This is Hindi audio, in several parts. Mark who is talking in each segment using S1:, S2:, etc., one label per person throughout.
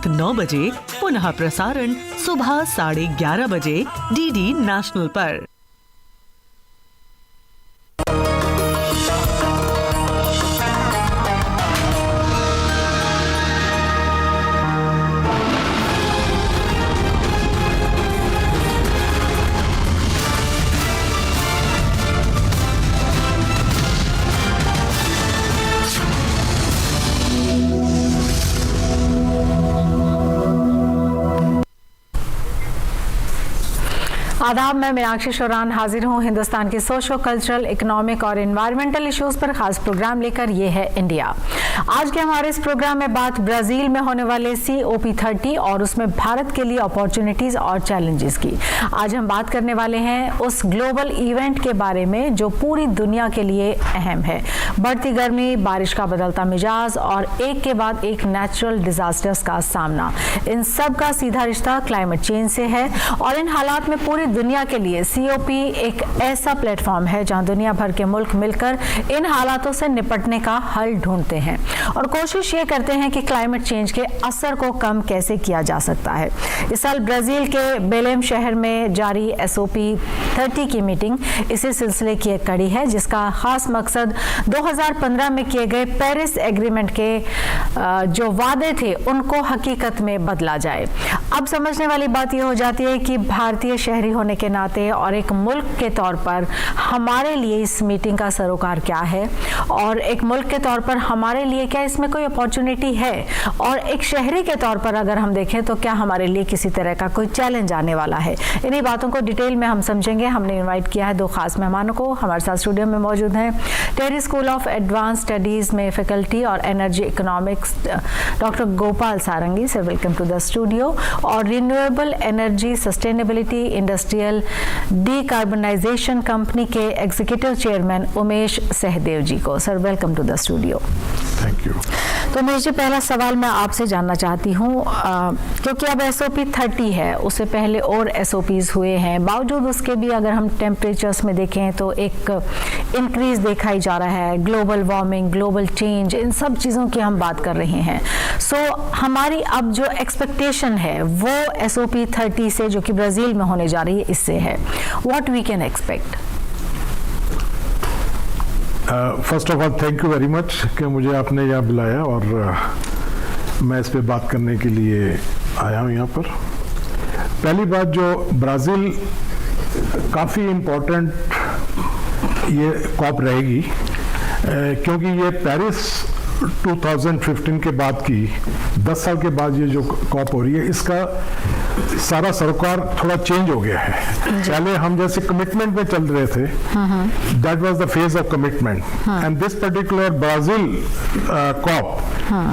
S1: 9 बजे पुनः प्रसारण सुबह 11:30 बजे डीडी नेशनल पर।
S2: आदाब, मैं मीनाक्षी शोरान हाजिर हूँ हिंदुस्तान के सोशो कल्चरल, इकोनॉमिक और एनवायरमेंटल इश्यूज पर खास प्रोग्राम लेकर। ये है इंडिया। आज के हमारे इस प्रोग्राम में बात ब्राजील में होने वाले COP30 और उसमें भारत के लिए अपॉर्चुनिटीज और चैलेंजेस की। आज हम बात करने वाले हैं उस ग्लोबल इवेंट के बारे में जो पूरी दुनिया के लिए अहम है। बढ़ती गर्मी, बारिश का बदलता मिजाज और एक के बाद एक नेचुरल डिजास्टर्स का सामना, इन सब का सीधा रिश्ता क्लाइमेट चेंज से है। और इन हालात में पूरी दुनिया के लिए COP एक ऐसा प्लेटफॉर्म है जहां दुनिया भर के मुल्क मिलकर इन हालातों से निपटने का हल ढूंढते हैं और कोशिश ये करते हैं कि क्लाइमेट चेंज के असर को कम कैसे किया जा सकता है। इस साल ब्राजील के बेलेम शहर में जारी SOP30 की मीटिंग इसी सिलसिले की एक कड़ी है, जिसका खास मकसद 2015 में किए गए पेरिस एग्रीमेंट के जो वादे थे उनको हकीकत में बदला जाए। अब समझने वाली बात यह हो जाती है कि भारतीय शहरी होने के नाते और एक मुल्क के तौर पर हमारे लिए इस मीटिंग का सरोकार क्या है, और एक मुल्क के तौर पर हमारे लिए क्या इसमें कोई अपॉर्चुनिटी है, और एक शहरी के तौर पर अगर हम देखें तो क्या हमारे लिए किसी तरह का कोई चैलेंज आने वाला है। इन्हीं बातों को डिटेल में हम समझेंगे। हमने इनवाइट किया है दो खास मेहमानों को। हमारे साथ स्टूडियो में मौजूद हैं TERI school of advanced studies में फैकल्टी और energy economics doctor Gopal Sarangi sir, welcome to the studio. और renewable energy sustainability industrial decarbonisation company के एग्जीक्यूटिव चेयरमैन उमेश सहदेव जी को। Sir, welcome to the studio.
S3: Thank you.
S2: तो उमेश जी, पहला सवाल मैं आपसे जानना चाहती हूँ, क्योंकि अब SOP30 है, उससे पहले और SOPs हुए हैं, बावजूद उसके भी अगर हम टेम्परेचर्स में देखें तो एक इंक्रीज देखा ही जा रहा है। ग्लोबल वार्मिंग, ग्लोबल चेंज, इन सब चीज़ों की हम बात कर रहे हैं। सो हमारी अब जो एक्सपेक्टेशन है वो SOP30 से, जो कि ब्राज़ील में होने जा रही है, इससे है। What we can expect?
S3: First of all thank you very much कि मुझे आपने यहाँ बुलाया और मैं इस पे बात करने के लिए आया हूँ यहाँ पर। पहली बात, जो ब्राज़ील काफ़ी इम्पोर्टेंट ये कॉप रहेगी, क्योंकि ये पेरिस 2015 के बाद की 10 साल के बाद ये जो कॉप हो रही है, इसका सारा सरोकार थोड़ा चेंज हो गया है। पहले हम जैसे कमिटमेंट में चल रहे थे, that was the phase of commitment, and this particular Brazil COP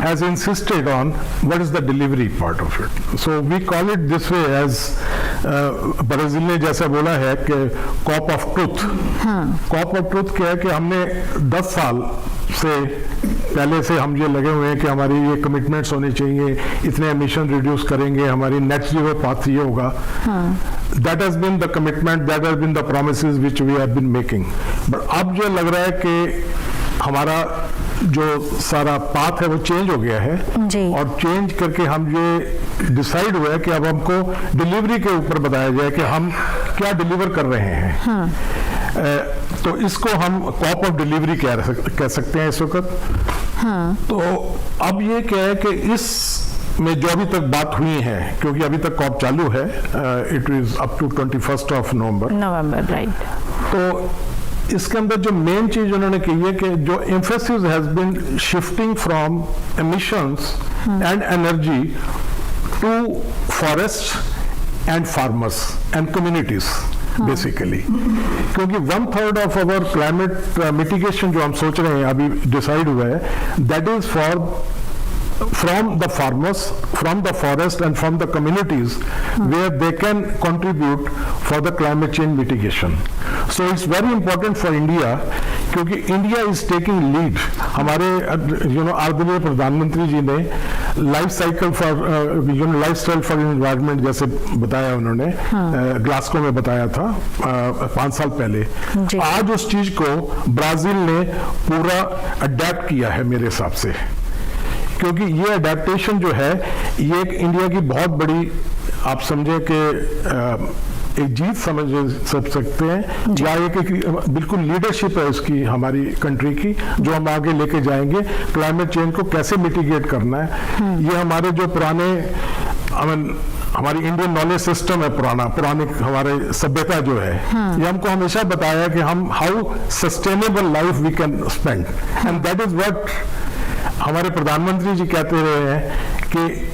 S3: has insisted on what is the delivery part of it. So we call it this way as Brazil ने जैसा बोला है कि COP of truth. COP of truth क्या है कि हमने 10 साल से पहले से हम ये लगे हुए हैं कि हमारी ये कमिटमेंट्स होने चाहिए, इतने एमिशन रिड्यूस करेंगे, हमारी नेट जीरो पाथ ये होगा। That has been the commitment, that has been the promises which we have been making. But अब जो लग रहा है कि हमारा जो सारा पाथ है वो चेंज हो गया है, और चेंज करके हम ये डिसाइड हुआ है कि अब हमको डिलीवरी के ऊपर बताया जाए कि हम क्या डिलीवर कर रहे हैं। तो इसको हम कॉप ऑफ डिलीवरी कह सकते हैं इस वक्त। तो अब ये क्या है कि इस में जो अभी तक बात हुई है, क्योंकि अभी तक कॉप चालू है, it is up to 21 November, right. तो इसके अंदर जो मेन चीज उन्होंने की है कि जो emphasis has been shifting from emissions and energy to forest and farmers and communities basically, क्योंकि 1/3 ऑफ अवर क्लाइमेट मिटिगेशन जो हम सोच रहे हैं अभी डिसाइड हुआ है, that is for from the farmers, from the forest and from the communities where they can contribute for the climate change mitigation. So it's very important for India, क्योंकि India is taking lead. हमारे आदरणीय प्रधानमंत्री जी ने life cycle for lifestyle for environment जैसे बताया उन्होंने, ग्लासगो में बताया था 5 साल पहले। आज उस चीज को ब्राजील ने पूरा अडेप्ट किया है मेरे हिसाब से। क्योंकि ये अडेप्टेशन जो है ये एक इंडिया की बहुत बड़ी, आप समझे कि एक जीत समझ सकते हैं, या एक बिल्कुल लीडरशिप है उसकी, हमारी कंट्री की, जो हम आगे लेके जाएंगे। क्लाइमेट चेंज को कैसे मिटिगेट करना है, ये हमारे जो पुराने हमारी इंडियन नॉलेज सिस्टम है, पुराने हमारे सभ्यता जो है, ये हमको हमेशा बताया कि हम how sustainable life we can spend, and that is what हमारे प्रधानमंत्री जी कहते रहे हैं कि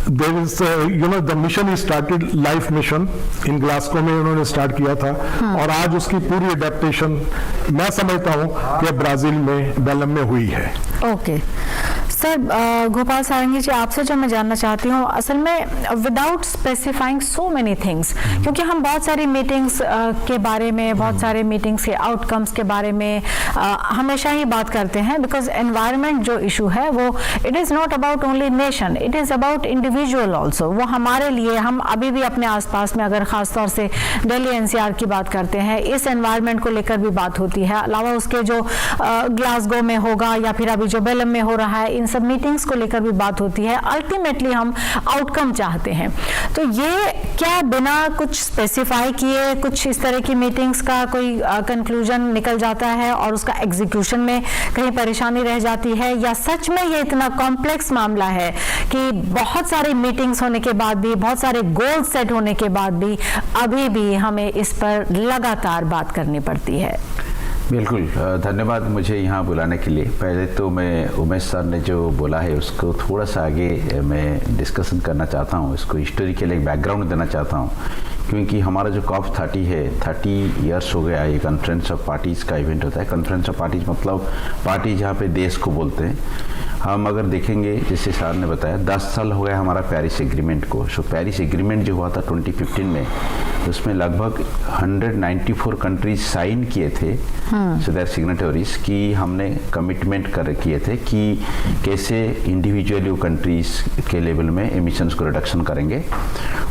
S3: there is the mission is started, life mission in Glasgow में उन्होंने स्टार्ट किया था, और आज उसकी पूरी अडेप्टेशन मैं समझता हूँ कि ब्राजील में बेलम में हुई है।
S2: ओके सर, गोपाल सारंगी जी, आपसे जो मैं जानना चाहती हूँ, असल में without specifying so many things, क्योंकि हम बहुत सारी मीटिंग्स के बारे में, बहुत सारे मीटिंग्स के आउटकम्स के बारे में हमेशा ही बात करते हैं, बिकॉज एनवायरनमेंट जो इशू है वो it is not about only nation, it is about individual also. वो हमारे लिए, हम अभी भी अपने आसपास में अगर ख़ास तौर से दिल्ली एनसीआर की बात करते हैं, इस एनवायरनमेंट को लेकर भी बात होती है, अलावा उसके जो ग्लासगो में होगा या फिर अभी जो बेलम में हो रहा है, इन सब मीटिंग्स को लेकर भी बात होती है। अल्टीमेटली हम आउटकम चाहते हैं, तो ये क्या बिना कुछ स्पेसिफाई किए कुछ इस तरह की मीटिंग्स का कोई कंक्लूजन निकल जाता है और उसका एग्जीक्यूशन में कहीं परेशानी रह जाती है, या सच में ये इतना कॉम्प्लेक्स मामला है कि बहुत सारी मीटिंग्स होने के बाद भी, बहुत सारे गोल सेट होने के बाद भी अभी भी हमें इस पर लगातार बात करनी पड़ती है?
S4: बिल्कुल, धन्यवाद मुझे यहाँ बुलाने के लिए। पहले तो मैं उमेश सर ने जो बोला है उसको थोड़ा सा आगे मैं डिस्कशन करना चाहता हूँ, इसको हिस्टोरिकल एक बैकग्राउंड देना चाहता हूँ, क्योंकि हमारा जो COP30 है, 30 इयर्स हो गया, ये कॉन्फ्रेंस ऑफ पार्टीज़ का इवेंट होता है। कॉन्फ्रेंस ऑफ पार्टीज़ मतलब पार्टी जहाँ पे देश को बोलते हैं। हम अगर देखेंगे, जैसे सर ने बताया, 10 साल हो गया हमारा पेरिस एग्रीमेंट को। सो पेरिस एग्रीमेंट जो हुआ था 2015 में, उसमें लगभग 194 कंट्रीज साइन किए थे, सो देयर सिग्नेटरीज, कि हमने कमिटमेंट किए थे कि कैसे इंडिविजुअली कंट्रीज के लेवल में एमिशंस को रिडक्शन करेंगे।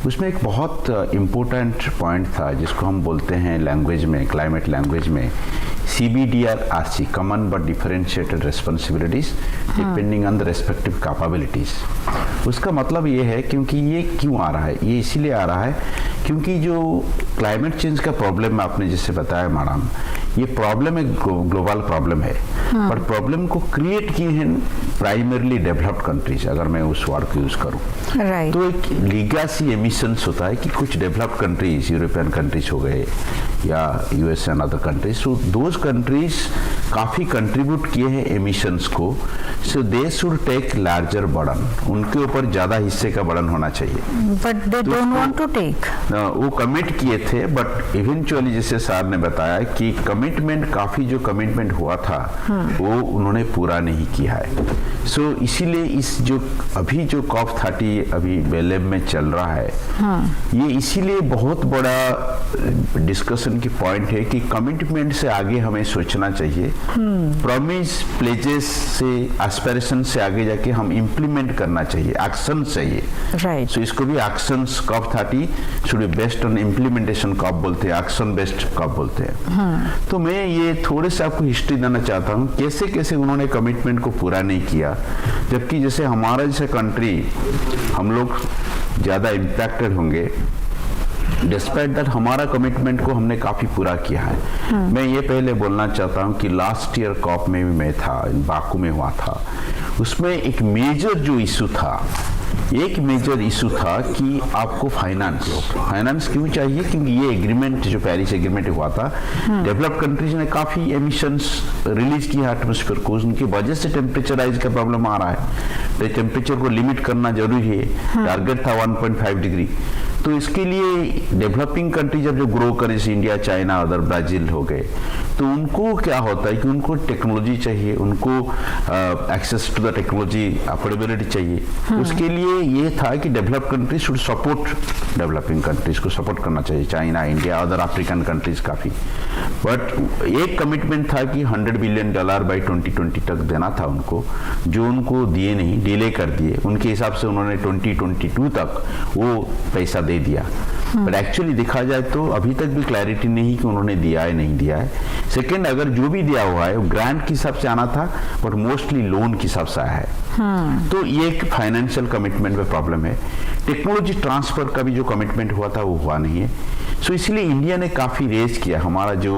S4: उसमें एक बहुत इम्पोर्टेंट पॉइंट था जिसको हम बोलते हैं लैंग्वेज में, क्लाइमेट लैंग्वेज में, CBDRRC, common but differentiated responsibilities depending on the respective capabilities. उसका मतलब ये है, क्योंकि ये क्यों आ रहा है, ये इसीलिए आ रहा है क्योंकि जो क्लाइमेट चेंज का प्रॉब्लम आपने जैसे बताया मैडम, ये प्रॉब्लम एक ग्लोबल प्रॉब्लम है, पर प्रॉब्लम को क्रिएट किए हैं प्राइमरली डेवलप्ड कंट्रीज, अगर मैं उस वर्ड को यूज करूं।
S2: Right.
S4: तो एक लीगेसी एमिशंस होता है कि कुछ डेवलप्ड कंट्रीज, यूरोपियन कंट्रीज हो गए या US and other countries, so those countries काफ़ी कंट्रीब्यूट किए हैं एमिशंस को, so they should take larger burden, उनके ऊपर ज़्यादा हिस्से का बर्डन होना चाहिए।
S2: But they don't want to take.
S4: वो कमिट किए थे, बट इवेंचुअली जैसे सर ने बताया कि कमिटमेंट, काफ़ी जो कमिटमेंट हुआ था वो उन्होंने पूरा नहीं किया है। सो इसीलिए इस जो अभी जो COP30 अभी बेलेम में चल रहा है, ये इसीलिए बहुत बड़ा डिस्कशन की पॉइंट है कि कमिटमेंट से आगे हमें सोचना चाहिए, प्रॉमिस, प्लेजेस से, एस्पिरेशन से आगे जाके हम इम्प्लीमेंट करना चाहिए, एक्शन चाहिए।
S2: राइट।
S4: सो इसको भी actions, COP30 should be based on implementation COP बोलते हैं, एक्शन बेस्ड COP बोलते हैं। तो मैं ये थोड़े से आपको हिस्ट्री देना चाहता हूँ, कैसे कैसे उन्होंने कमिटमेंट को पूरा नहीं किया, जबकि जैसे हमारा जैसे कंट्री, हम लोग ज़्यादा इम्पैक्टेड होंगे, डिस्पाइट दैट हमारा कमिटमेंट को हमने काफ़ी पूरा किया है। मैं ये पहले बोलना चाहता हूँ कि लास्ट ईयर COP में भी मैं था, बाकू में हुआ था, उसमें एक मेजर जो इशू था, एक मेजर इशू था कि आपको फाइनेंस क्यों चाहिए, क्योंकि ये एग्रीमेंट जो पेरिस एग्रीमेंट हुआ था, डेवलप्ड कंट्रीज ने काफ़ी एमिशंस रिलीज किया एटमॉस्फेयर को, उनकी वजह से टेम्परेचर राइज का प्रॉब्लम आ रहा है, तो टेम्परेचर को लिमिट करना जरूरी है। टारगेट था 1.5 डिग्री। तो इसके लिए डेवलपिंग कंट्री जब जो ग्रो करे, जैसे इंडिया, चाइना, अदर ब्राजील हो गए, तो उनको क्या होता है कि उनको टेक्नोलॉजी चाहिए, उनको access to the technology, affordability चाहिए। उसके लिए ये था कि developed countries should support developing countries को सपोर्ट करना चाहिए, China, India, other African countries काफ़ी। बट एक कमिटमेंट था कि $100 बिलियन बाई 2020 तक देना था उनको, जो उनको दिए नहीं, डिले कर दिए। उनके हिसाब से उन्होंने 2022 तक वो पैसा दे दे दिया, बट एक्चुअली देखा जाए तो अभी तक भी क्लैरिटी नहीं कि उन्होंने दिया है नहीं दिया है। सेकेंड, अगर जो भी दिया हुआ है वो ग्रांट के हिसाब से आना था, बट मोस्टली लोन के हिसाब से आया है। तो ये एक फाइनेंशियल कमिटमेंट में प्रॉब्लम है। टेक्नोलॉजी ट्रांसफर का भी जो कमिटमेंट हुआ था वो हुआ नहीं है। सो इसलिए इंडिया ने काफ़ी रेज किया, हमारा जो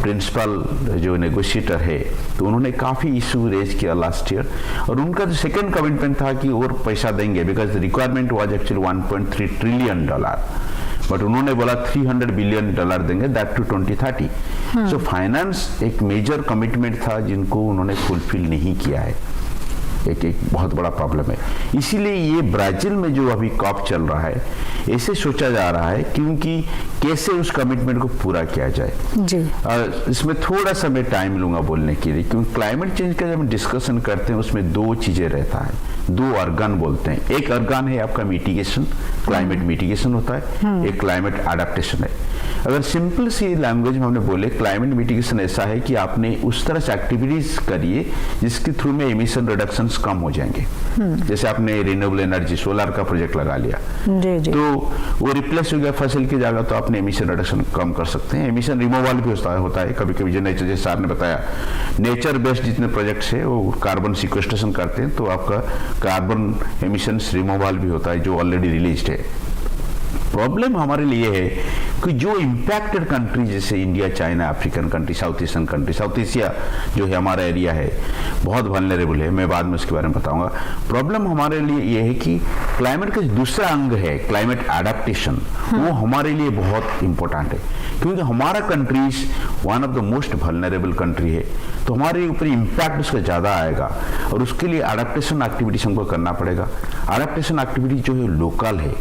S4: प्रिंसिपल जो नेगोशिएटर है तो उन्होंने काफ़ी इशू रेज किया लास्ट ईयर, और उनका जो सेकेंड कमिटमेंट था कि और पैसा देंगे, because the requirement was actually $1.3 trillion, but उन्होंने बोला $300 बिलियन देंगे, दैट टू 2030। सो फाइनेंस एक मेजर कमिटमेंट था जिनको उन्होंने फुलफिल नहीं किया है, एक बहुत बड़ा प्रॉब्लम है। इसीलिए ये ब्राजील में जो अभी कॉप चल रहा है ऐसे सोचा जा रहा है क्योंकि कैसे उस कमिटमेंट को पूरा किया जाए
S2: जी।
S4: इसमें थोड़ा सा मैं टाइम लूंगा बोलने के लिए, क्योंकि क्लाइमेट चेंज का जब हम डिस्कशन करते हैं उसमें दो चीजें रहता है, दो अर्गन बोलते हैं। एक अर्गन है आपका मिटिगेशन, क्लाइमेट मिटिगेशन होता है, एक क्लाइमेट एडाप्टेशन है। अगर सिंपल सी लैंग्वेज में हमने बोले, क्लाइमेट मिटिगेशन ऐसा है कि आपने उस तरह से एक्टिविटीज करिए जिसके थ्रू में एमिशन रिडक्शंस कम हो जाएंगे। जैसे आपने रिन्यूएबल एनर्जी सोलर का प्रोजेक्ट लगा लिया
S2: जी।
S4: तो वो रिप्लेस हो गया फसल की जगह, तो आपने एमिशन रिडक्शन कम कर सकते हैं। एमिशन रिमूवल भी होता है कभी कभी, जो नेचर, जैसे सर ने बताया नेचर बेस्ड जितने प्रोजेक्ट्स है वो कार्बन सिक्वेस्ट्रेशन करते हैं, तो आपका कार्बन एमिशंस रिमूवल भी होता है जो ऑलरेडी रिलीज्ड है। प्रॉब्लम हमारे लिए है कि जो इम्पैक्टेड कंट्री जैसे India, China, African country, south eastern country, south Asia जो है हमारा एरिया है बहुत वल्नरेबल है, मैं बाद में उसके बारे में बताऊंगा। प्रॉब्लम हमारे लिए ये है कि क्लाइमेट का दूसरा अंग है क्लाइमेट एडाप्टेशन, वो हमारे लिए बहुत इंपॉर्टेंट है क्योंकि हमारा countries one of the most vulnerable country है, तो हमारे ऊपर इम्पैक्ट उसका ज़्यादा आएगा और उसके लिए एडाप्टेशन एक्टिविटीज हमको करना पड़ेगा। एडाप्टेशन एक्टिविटी जो है लोकल है,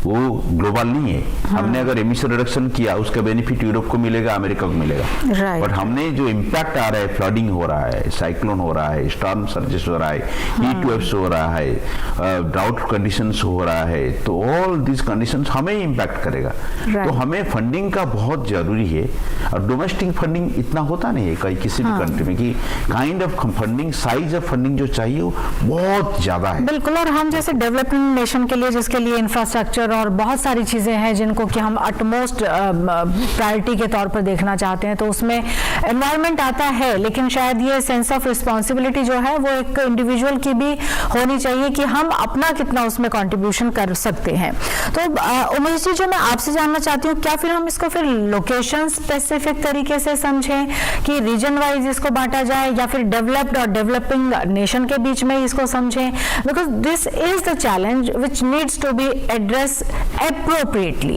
S4: वो ग्लोबल नहीं है। हमने अगर एमिशन रिडक्शन किया उसका बेनिफिट यूरोप को मिलेगा, अमेरिका को मिलेगा, बट हमने जो इम्पैक्ट आ रहा है, फ्लडिंग हो रहा है, साइक्लोन हो रहा है, स्टॉर्म सर्जेस हो रहा है, हीट वेव्स हो रहा है, ड्राउट कंडीशंस हो रहा है, तो ऑल दिस कंडीशंस हमें इम्पैक्ट करेगा। तो हमें फंडिंग का बहुत जरूरी है, और डोमेस्टिक फंडिंग इतना होता नहीं है कहीं किसी भी कंट्री में कि kind of funding, size of funding जो चाहिए वो बहुत ज्यादा है।
S2: बिल्कुल, और हम जैसे डेवलपिंग नेशन के लिए जिसके लिए इंफ्रास्ट्रक्चर और बहुत सारी चीजें हैं जिनको कि हम अटमोस्ट प्रायोरिटी के तौर पर देखना चाहते हैं, तो उसमें एनवायरनमेंट आता है, लेकिन शायद ये सेंस ऑफ रिस्पॉन्सिबिलिटी जो है वो एक इंडिविजुअल की भी होनी चाहिए कि हम अपना कितना उसमें कंट्रीब्यूशन कर सकते हैं। तो उमेश जी, जो मैं आपसे जानना चाहती हूँ, क्या फिर हम इसको फिर लोकेशन स्पेसिफिक तरीके से समझें कि रीजन वाइज इसको बांटा जाए, या फिर डेवलप्ड और डेवलपिंग नेशन के बीच में इसको समझें, because this is the challenge which needs to be address appropriately।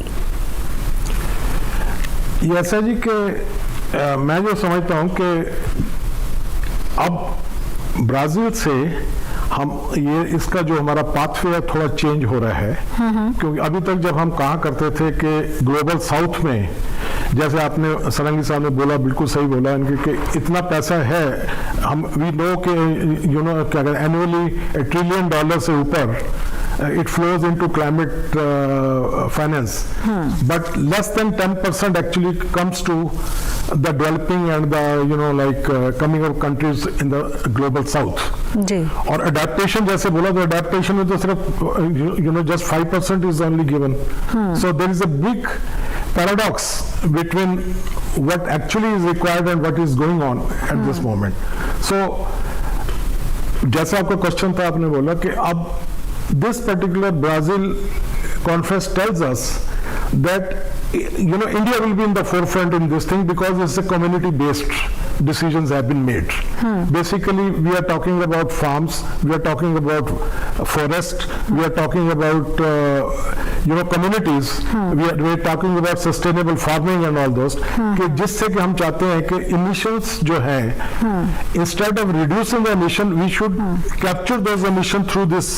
S3: ऐसा जी कि मैं जो समझता हूं कि अब ब्राजील से हम ये इसका जो हमारा पाथवे है थोड़ा चेंज हो रहा है, क्योंकि अभी तक जब हम कहा करते थे कि ग्लोबल साउथ में, जैसे आपने सरंगी साहब ने बोला, बिल्कुल सही बोला इनके कि इतना पैसा है, हम वी नो कि यू नो क्या कहते हैं एनुअली $1 ट्रिलियन से ऊपर it flows into climate finance, but less than 10% actually comes to the developing and the coming of countries in the global south
S2: जी।
S3: और adaptation जैसे बोला, तो adaptation में तो सिर्फ just 5% is only given, so there is a big paradox between what actually is required and what is going on at this moment. So जैसा आपका क्वेश्चन था, आपने बोला कि अब this particular Brazil conference tells us that India will be in the forefront in this thing because it's a community-based decisions have been made. Basically, we are talking about farms, we are talking about forest, we are talking about communities, we are talking about sustainable farming and all those. कि जिससे कि हम चाहते हैं कि emissions जो है, instead of reducing the emission, we should capture those emissions through this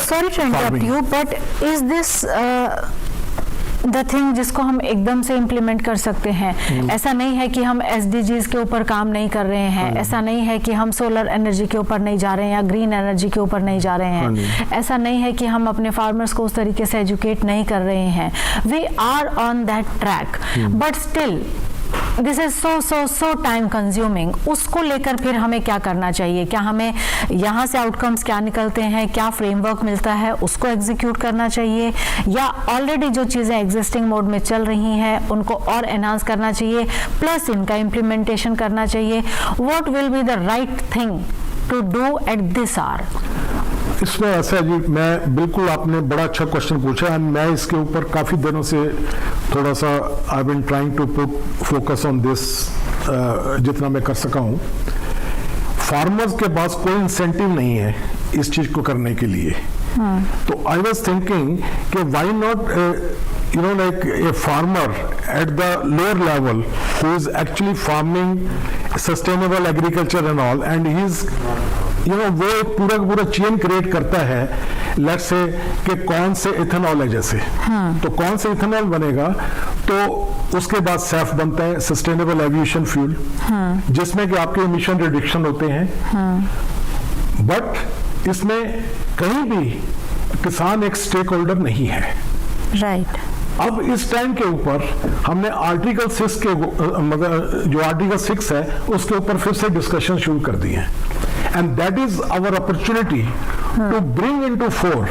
S2: Sorry to interrupt you, but is this the thing जिसको हम एकदम से इम्प्लीमेंट कर सकते हैं? ऐसा नहीं है कि हम SDGs के ऊपर काम नहीं कर रहे हैं, ऐसा नहीं है कि हम सोलर एनर्जी के ऊपर नहीं जा रहे हैं या ग्रीन एनर्जी के ऊपर नहीं जा रहे हैं, ऐसा नहीं है कि हम अपने फार्मर्स को उस तरीके से एजुकेट नहीं कर रहे हैं। We are on that track, but still this is so time consuming, उसको लेकर फिर हमें क्या करना चाहिए? क्या हमें यहाँ से आउटकम्स क्या निकलते हैं, क्या फ्रेमवर्क मिलता है, उसको एग्जीक्यूट करना चाहिए, या ऑलरेडी जो चीज़ें एग्जिस्टिंग मोड में चल रही हैं उनको और एनहांस करना चाहिए, प्लस इनका इम्प्लीमेंटेशन करना चाहिए? What will be the right thing to do at this hour?
S3: इसमें ऐसा है जी, मैं बिल्कुल, आपने बड़ा अच्छा क्वेश्चन पूछा है। मैं इसके ऊपर काफ़ी दिनों से थोड़ा सा I been trying to put focus on this, जितना मैं कर सका हूँ। फार्मर्स के पास कोई इंसेंटिव नहीं है इस चीज़ को करने के लिए। तो आई वॉज थिंकिंग कि why not like a farmer at the lower level who is actually farming sustainable agriculture and all, and he's वो एक पूरा का पूरा चेन क्रिएट करता है, लेट्स से कि कौन से इथेनॉल है जैसे, तो कौन से इथेनॉल बनेगा, तो उसके बाद सैफ बनता है, सस्टेनेबल एविएशन फ्यूल, जिसमें कि आपके एमिशन रिडक्शन होते हैं। बट इसमें कहीं भी किसान एक स्टेक होल्डर नहीं है।
S2: राइट।
S3: अब इस टाइम के ऊपर हमने आर्टिकल 6 के मतलब जो आर्टिकल 6 है उसके ऊपर फिर से डिस्कशन शुरू कर दी है, and that is our opportunity to bring into fore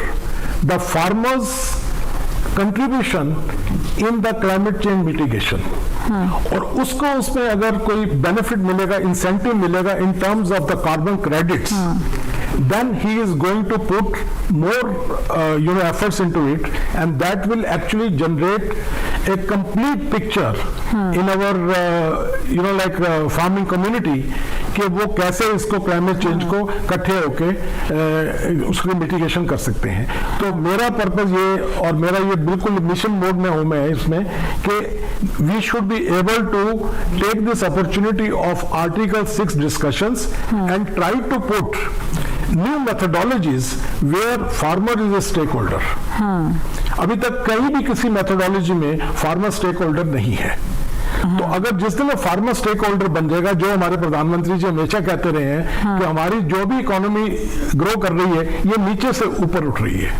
S3: the farmers contribution in the climate change mitigation. और उसको उसमें अगर कोई बेनिफिट मिलेगा, इंसेंटिव मिलेगा in terms of the carbon credits, then he is going to put more efforts into it, and that will actually generate a complete picture in our farming community कि वो कैसे इसको क्लाइमेट चेंज को इकट्ठे होके उसकी मिटिगेशन कर सकते हैं। तो मेरा पर्पज ये, और मेरा ये बिल्कुल मिशन मोड में हूँ मैं इसमें, कि we should be able to take this opportunity of article 6 discussions and try to put new methodologies where farmer is a stakeholder. अभी तक कहीं भी किसी मेथोडोलॉजी में फार्मर स्टेक होल्डर नहीं है। तो अगर जिस दिन फार्मर स्टेक होल्डर बन जाएगा, जो हमारे प्रधानमंत्री जी हमेशा कहते रहे हैं कि हमारी जो भी इकोनॉमी ग्रो कर रही है ये नीचे से ऊपर उठ रही है,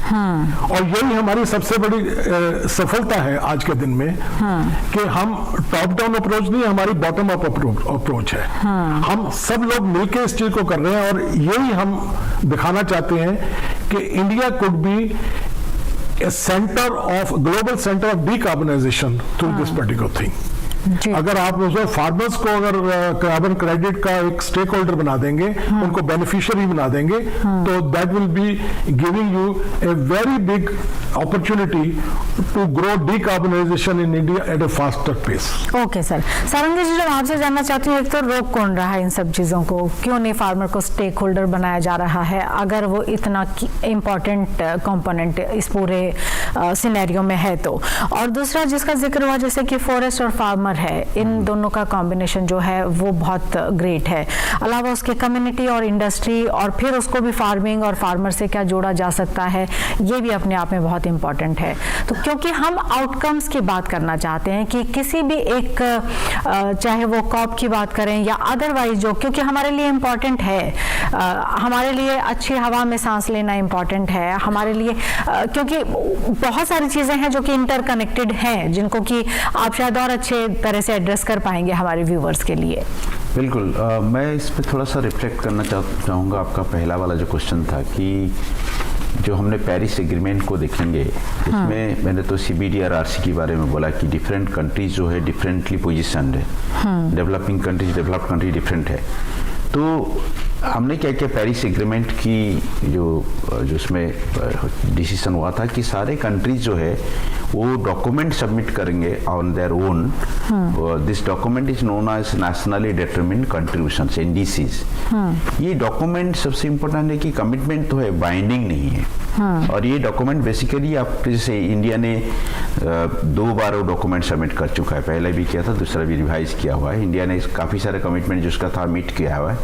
S3: और यही हमारी सबसे बड़ी सफलता है आज के दिन में, कि हम टॉप डाउन अप्रोच नहीं, हमारी बॉटम अप अप्रोच है। हम सब लोग मिलकर इस चीज को कर रहे हैं, और यही हम दिखाना चाहते हैं कि India could be a center of global center of decarbonization through this particular thing. अगर आप उसमें फार्मर्स को अगर कार्बन क्रेडिट का एक स्टेक होल्डर बना देंगे, उनको बेनिफिशियरी बना देंगे, तो that will be giving you a very big opportunity to grow decarbonisation in India at a faster pace.
S2: Okay sir. Sarangi ji, मैं आपसे जानना चाहती हूँ, एक तो रोक कौन रहा है इन सब चीज़ों को? क्यों नहीं फार्मर को स्टेक होल्डर बनाया जा रहा है, अगर वो इतना इम्पोर्टेंट कंपोनेंट इस पूरे सिनेरियो में है तो? और दूसरा जिसका जिक्र हुआ, जैसे कि फॉरेस्ट और फार्मर है, इन दोनों का कॉम्बिनेशन जो है वो बहुत ग्रेट है। अलावा उसके कम्युनिटी और इंडस्ट्री, और फिर उसको भी फार्मिंग और फार्मर से क्या जोड़ा जा सकता है, ये भी अपने आप में बहुत इंपॉर्टेंट है। तो क्योंकि हम आउटकम्स की बात करना चाहते हैं कि किसी भी एक, चाहे वो कॉप की बात करें या अदरवाइज, जो क्योंकि हमारे लिए इम्पॉर्टेंट है, हमारे लिए अच्छी हवा में सांस लेना इम्पॉर्टेंट है हमारे लिए, क्योंकि बहुत सारी चीज़ें हैं जो कि इंटरकनेक्टेड हैं, जिनको कि आप शायद और अच्छे तरह से एड्रेस कर पाएंगे हमारे व्यूवर्स के लिए।
S4: बिल्कुल। मैं इस पर थोड़ा सा रिफ्लेक्ट करना चाहूँगा। आपका पहला वाला जो क्वेश्चन था कि जो हमने पेरिस एग्रीमेंट को देखेंगे, इसमें मैंने तो CBD और RC के बारे में बोला कि डिफरेंट कंट्रीज जो है डिफरेंटली पोजिशन है, developing countries, developed country different है। तो हमने क्या किया, पेरिस एग्रीमेंट की जो उसमें डिसीजन हुआ था कि सारे कंट्रीज जो है वो डॉक्यूमेंट सबमिट करेंगे on their own. This document is known as nationally determined contributions, NDCs। ये डॉक्यूमेंट सबसे इम्पोर्टेंट है कि कमिटमेंट तो है, बाइंडिंग नहीं है। और ये डॉक्यूमेंट बेसिकली आप, जैसे इंडिया ने 2 बार वो डॉक्यूमेंट सबमिट कर चुका है, पहले भी किया था, दूसरा भी रिवाइज किया हुआ है। इंडिया ने काफ़ी सारे कमिटमेंट जिसका था मीट किया हुआ है,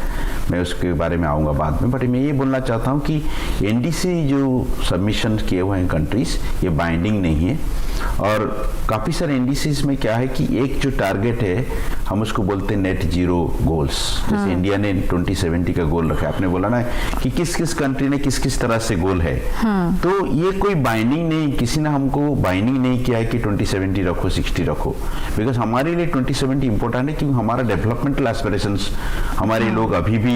S4: मैं उसके बारे में आऊँगा बाद में। बट मैं ये बोलना चाहता हूँ कि NDC जो सबमिशन किए हुए हैं कंट्रीज, ये बाइंडिंग नहीं है। और काफ़ी सारे NDCs में क्या है कि एक जो टारगेट है, हम उसको बोलते हैं नेट जीरो गोल्स। जैसे इंडिया ने 2070 का गोल रखा है। आपने बोला ना कि किस किस कंट्री ने किस किस तरह से गोल है, तो ये कोई बाइंडिंग नहीं, किसी ने हमको बाइंडिंग नहीं किया है कि 2070 रखो 60 रखो, बिकॉज हमारे लिए 2070 इंपॉर्टेंट है क्योंकि हमारा डेवलपमेंटल एस्पिरेशंस, हमारे लोग अभी भी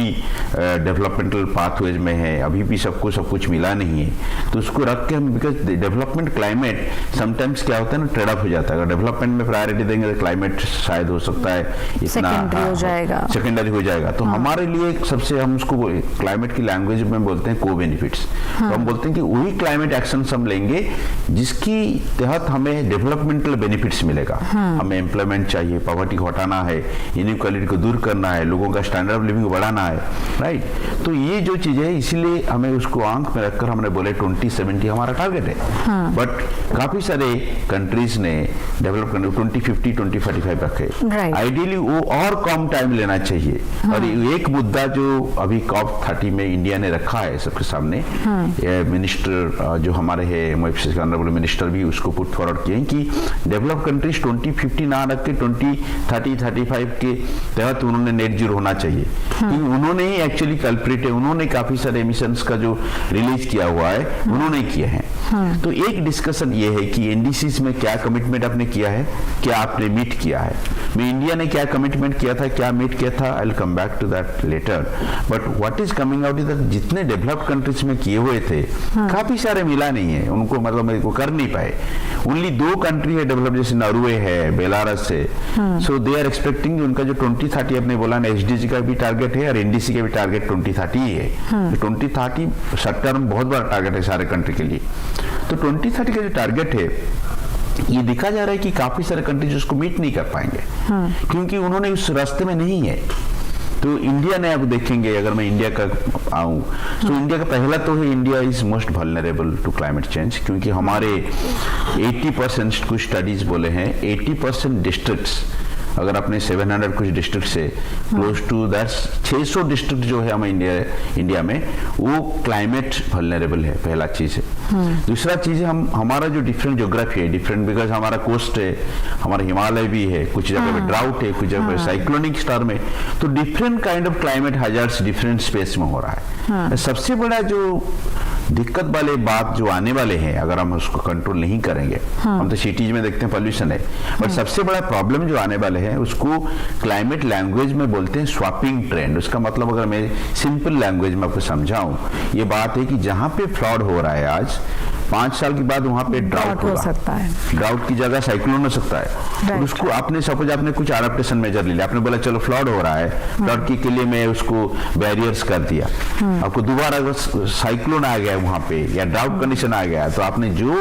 S4: डेवलपमेंटल पाथवेज में है, अभी भी सबको सब कुछ मिला नहीं है, तो उसको रख के हम, बिकॉज डेवलपमेंट क्लाइमेट समटाइम्स क्या होता है ना, ट्रेड ऑफ हो जाता है। अगर डेवलपमेंट में प्रायोरिटी देंगे तो क्लाइमेट शायद हो सकता है इतना सेकेंडरी हो जाएगा। तो हमारे लिए सबसे, हम उसको क्लाइमेट की लैंग्वेज में बोलते हैं को बेनिफिट्स। तो हम बोलते हैं कि वही क्लाइमेट एक्शन हम लेंगे जिसकी तहत हमें डेवलपमेंटल बेनिफिट्स मिलेगा। हमें एम्प्लॉयमेंट चाहिए, पॉवर्टी को हटाना है, इनइक्वालिटी को दूर करना है, लोगों का स्टैंडर्ड ऑफ लिविंग बढ़ाना है, राइट। तो ये जो चीज है, इसीलिए हमें उसको आंख में रखकर हमने बोले 2070 हमारा टारगेट है। बट काफी सारे कंट्रीज ने डेवलप करने 2050 2045 रखे। आइडियली वो और कम टाइम लेना चाहिए। और एक मुद्दा जो अभी COP30 में इंडिया ने रखा है सबके सामने, मिनिस्टर जो हमारे है ऑनरेबल मिनिस्टर भी उसको पुट फॉरवर्ड किए कि डेवलप कंट्रीज 2050 ना रख के 2030-35 के तहत उन्होंने नेट जीरो होना चाहिए। उन्होंने ही एक्चुअली कल्प्रिट है, उन्होंने काफी सारे एमिशंस का जो रिलीज किया हुआ है उन्होंने किए हैं। तो एक डिस्कशन ये है कि एनडीसीज में क्या कमिटमेंट आपने किया है, क्या आपने मीट किया है। मैं इंडिया ने क्या कमिटमेंट किया था, क्या मीट किया था, I will come back to that later. But what is coming out is that जितने डेवलप्ड कंट्रीज में किए हुए थे काफी सारे मिला नहीं है उनको, मतलब वो कर नहीं पाए। ओनली 2 कंट्री है डेवलप, जैसे नॉर्वे है, बेलारस है। सो दे आर एक्सपेक्टिंग उनका जो 2030 आपने बोला ना, एसडीजी का भी टारगेट है और एनडीसी का भी टारगेट 2030 ही है। तो 2030 शॉर्ट टर्म बहुत बड़ा टारगेट है सारे कंट्री के लिए। तो 2030 का जो टारगेट है, ये देखा जा रहा है कि काफी सारे कंट्रीज उसको मीट नहीं कर पाएंगे क्योंकि उन्होंने उस रास्ते में नहीं है। तो इंडिया ने, आप देखेंगे अगर मैं इंडिया का आऊं तो इंडिया का पहला तो है, India is most vulnerable to climate change, क्योंकि हमारे 80% कुछ स्टडीज बोले हैं 80% डिस्ट्रिक्ट्स, अगर अपने 700 कुछ डिस्ट्रिक्ट से क्लोज टू दैट 600 डिस्ट्रिक्ट जो है हमारे इंडिया में, वो क्लाइमेट वल्नरेबल है, पहला चीज है। दूसरा चीज है, हमारा जो डिफरेंट ज्योग्राफी है, डिफरेंट, बिकॉज हमारा कोस्ट है, हमारा हिमालय भी है, कुछ जगह पे ड्राउट है, कुछ जगह पे साइक्लोनिक स्टार्म है, तो different kind of climate hazards different space में हो रहा है। सबसे बड़ा जो दिक्कत वाले बात जो आने वाले हैं, अगर हम उसको कंट्रोल नहीं करेंगे, हम तो सिटीज में देखते हैं पॉल्यूशन है, बट सबसे बड़ा प्रॉब्लम जो आने वाले हैं उसको क्लाइमेट लैंग्वेज में बोलते हैं स्वैपिंग ट्रेंड। उसका मतलब अगर मैं सिंपल लैंग्वेज में आपको समझाऊं, ये बात है कि जहां पे फ्लड हो रहा है आज, 5 साल के बाद वहां पे ड्राउट हो सकता है, ड्राउट की जगह साइक्लोन हो सकता है। और उसको आपने सपोज आपने कुछ एडाप्टेशन मेजर ले लिया, आपने बोला चलो फ्लड हो रहा है, फ्लड के लिए मैं उसको बैरियर्स कर दिया, आपको दोबारा अगर साइक्लोन आ गया वहां पे या ड्राउट कंडीशन आ गया, तो आपने जो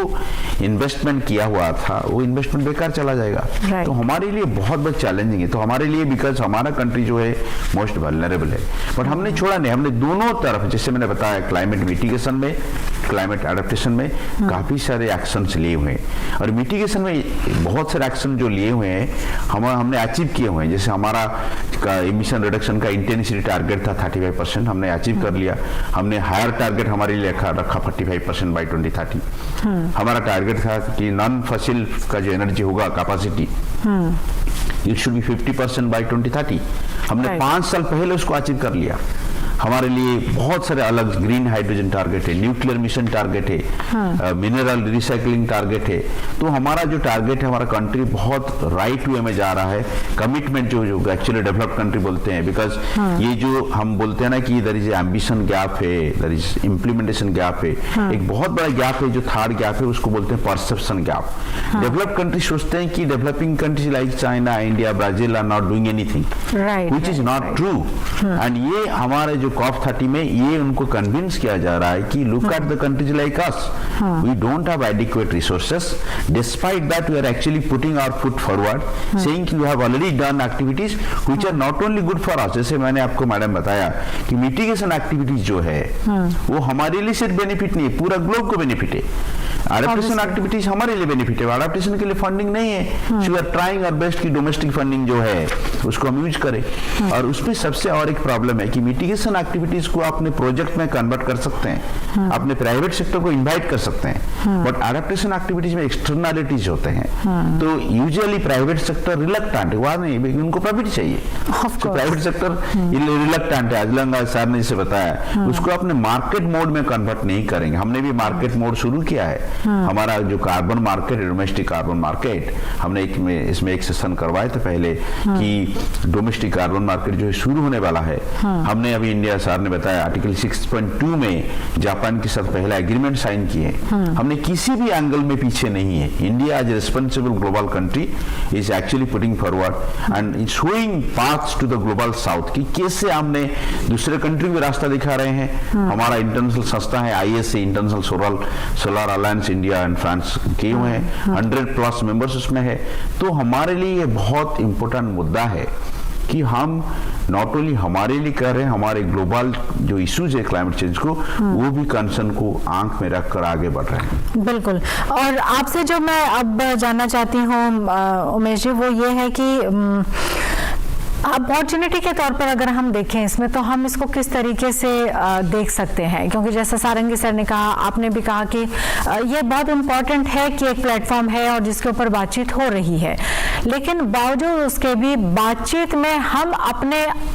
S4: इन्वेस्टमेंट किया हुआ था वो इन्वेस्टमेंट बेकार चला जाएगा। तो हमारे लिए बहुत बहुत चैलेंजिंग है। तो हमारे लिए, बिकॉज हमारा कंट्री जो है मोस्ट वल्नरेबल है, बट हमने छोड़ा नहीं, हमने दोनों तरफ, जैसे मैंने बताया, क्लाइमेट मिटिगेशन में, क्लाइमेट एडेप्टेशन में काफी सारे एक्शंस लिए हुए हैं, और मिटिगेशन में बहुत सारे एक्शन जो लिए हुए हैं हमने अचीव किए हुए हैं। जैसे हमारा एमिशन रिडक्शन का इंटेंसिटी टारगेट था 35%, हमने अचीव कर लिया। हमने हायर टारगेट हमारे लिए रखा 45% बाई 2030। हमारा टारगेट था कि नॉन फसिल का जो एनर्जी होगा capacity, it should be 50% by 2030। हमने 5 साल पहले उसको अचीव कर लिया। हमारे लिए बहुत सारे अलग ग्रीन हाइड्रोजन टारगेट है, न्यूक्लियर मिशन टारगेट है, मिनरल रिसाइकलिंग टारगेट है। तो हमारा जो टारगेट है, हमारा कंट्री बहुत राइट वे में जा रहा है। कमिटमेंट जो एक्चुअली डेवलप्ड कंट्री बोलते हैं, बिकॉज ये जो हम बोलते हैं ना कि देयर इज एम्बिशन गैप है, देयर इज इम्प्लीमेंटेशन गैप है, एक बहुत बड़ा गैप है जो थर्ड गैप है, उसको बोलते हैं परसेप्शन गैप। डेवलप्ड कंट्री सोचते हैं कि developing countries like China, India, Brazil are not doing anything, which is not true. And ये हमारे जो COP30 में ये उनको कन्विंस किया जा रहा है कि look at the countries like us, we don't have adequate resources, despite that we are actually putting our foot forward, saying कि we have already done activities which are not only good for us. जैसे मैंने आपको मैडम बताया कि मिटिगेशन एक्टिविटीज जो है वो हमारे लिए सिर्फ बेनिफिट नहीं है, पूरा ग्लोब को बेनिफिट है। एडेप्टेशन एक्टिविटीज हमारे लिए बेनिफिट है, एडेप्टेशन के लिए फंडिंग नहीं है। So we are trying our best की डोमेस्टिक फंडिंग जो है उसको हम यूज करें। और उसमें सबसे और एक प्रॉब्लम है कि मिटिगेशन एक्टिविटीज को अपने प्रोजेक्ट में कन्वर्ट कर सकते हैं, अपने प्राइवेट सेक्टर को इन्वाइट कर सकते हैं, बट एडेप्टेशन एक्टिविटीज में एक्सटर्नलिटीज होते हैं, तो यूजुअली प्राइवेट सेक्टर रिलक्टेंट है, वहां नहीं, उनको प्रॉफिट चाहिए, तो प्राइवेट सेक्टर रिलक्टेंट है। अजलंगा सर ने जिसे बताया उसको अपने मार्केट मोड में कन्वर्ट नहीं करेंगे। हमने भी मार्केट मोड शुरू किया है, हमारा जो कार्बन मार्केट है, डोमेस्टिक कार्बन मार्केट, हमने इसमें एक सेशन करवाए थे पहले कि डोमेस्टिक कार्बन मार्केट जो है शुरू होने वाला है। हमने अभी इंडिया सर ने बताया आर्टिकल 6.2 में जापान के साथ पहला एग्रीमेंट साइन किए। हमने किसी भी एंगल में पीछे नहीं है। India as a responsible global country is actually putting forward and showing paths to the global south कि कैसे हमने दूसरे कंट्री को रास्ता दिखा रहे हैं। हमारा इंटरनेशनल संस्था है ISA, international solar alliance, India and France के हुए हैं, 100+ मेंबर्स उसमें है। तो हमारे लिए ये बहुत इंपॉर्टेंट मुद्दा है कि हम नॉट ओनली हमारे लिए कर रहे हैं, हमारे ग्लोबल जो इश्यूज है क्लाइमेट चेंज को, वो भी कंसर्न को आंख में रखकर आगे बढ़ रहे हैं।
S2: बिल्कुल। और आपसे जो मैं अब जानना चाहती हूँ उमेश जी, वो ये है कि अपॉर्चुनिटी के तौर पर अगर हम देखें इसमें, तो हम इसको किस तरीके से देख सकते हैं, क्योंकि जैसा सारंगी सर ने कहा, आपने भी कहा कि ये बहुत इम्पोर्टेंट है कि एक प्लेटफॉर्म है और जिसके ऊपर बातचीत हो रही है, लेकिन बावजूद उसके भी बातचीत में हम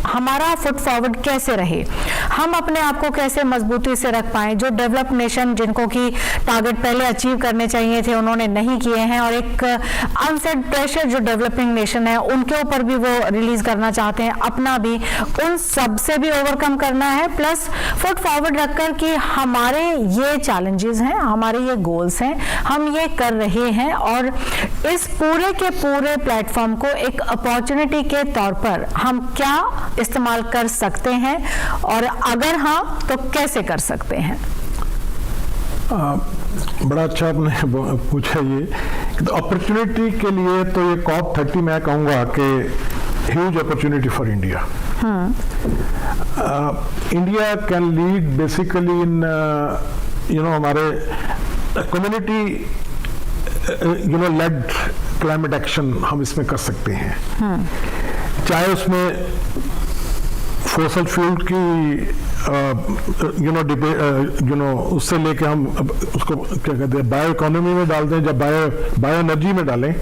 S2: हमारा फुट फॉरवर्ड कैसे रहे, हम अपने आप को कैसे मजबूती से रख पाएं। जो डेवलप्ड नेशन जिनको कि टारगेट पहले अचीव करने चाहिए थे उन्होंने नहीं किए हैं, और एक अनसेट प्रेशर जो डेवलपिंग नेशन है उनके ऊपर भी वो रिलीज करना चाहते हैं, अपना भी, उन सब से भी ओवरकम करना है, प्लस फुट फॉरवर्ड रखकर कि हमारे ये चैलेंजेस हैं, हमारे ये गोल्स हैं, हम ये कर रहे हैं, और इस पूरे के पूरे प्लेटफॉर्म को एक अपॉर्चुनिटी के तौर पर हम क्या इस्तेमाल कर सकते हैं, और अगर हाँ तो कैसे कर सकते हैं।
S3: बड़ा अच्छा आपने पूछा ये, तो अपॉर्चुनिटी के लिए तो ये COP30 मैं कहूँगा कि huge opportunity for India. India can lead basically in हमारे कम्युनिटी लेड क्लाइमेट एक्शन हम इसमें कर सकते हैं, चाहे उसमें फॉसिल फ्यूल की उससे लेके हम उसको क्या कहते हैं बायो इकोनॉमी में डाल दें, जब बायो एनर्जी में डालें,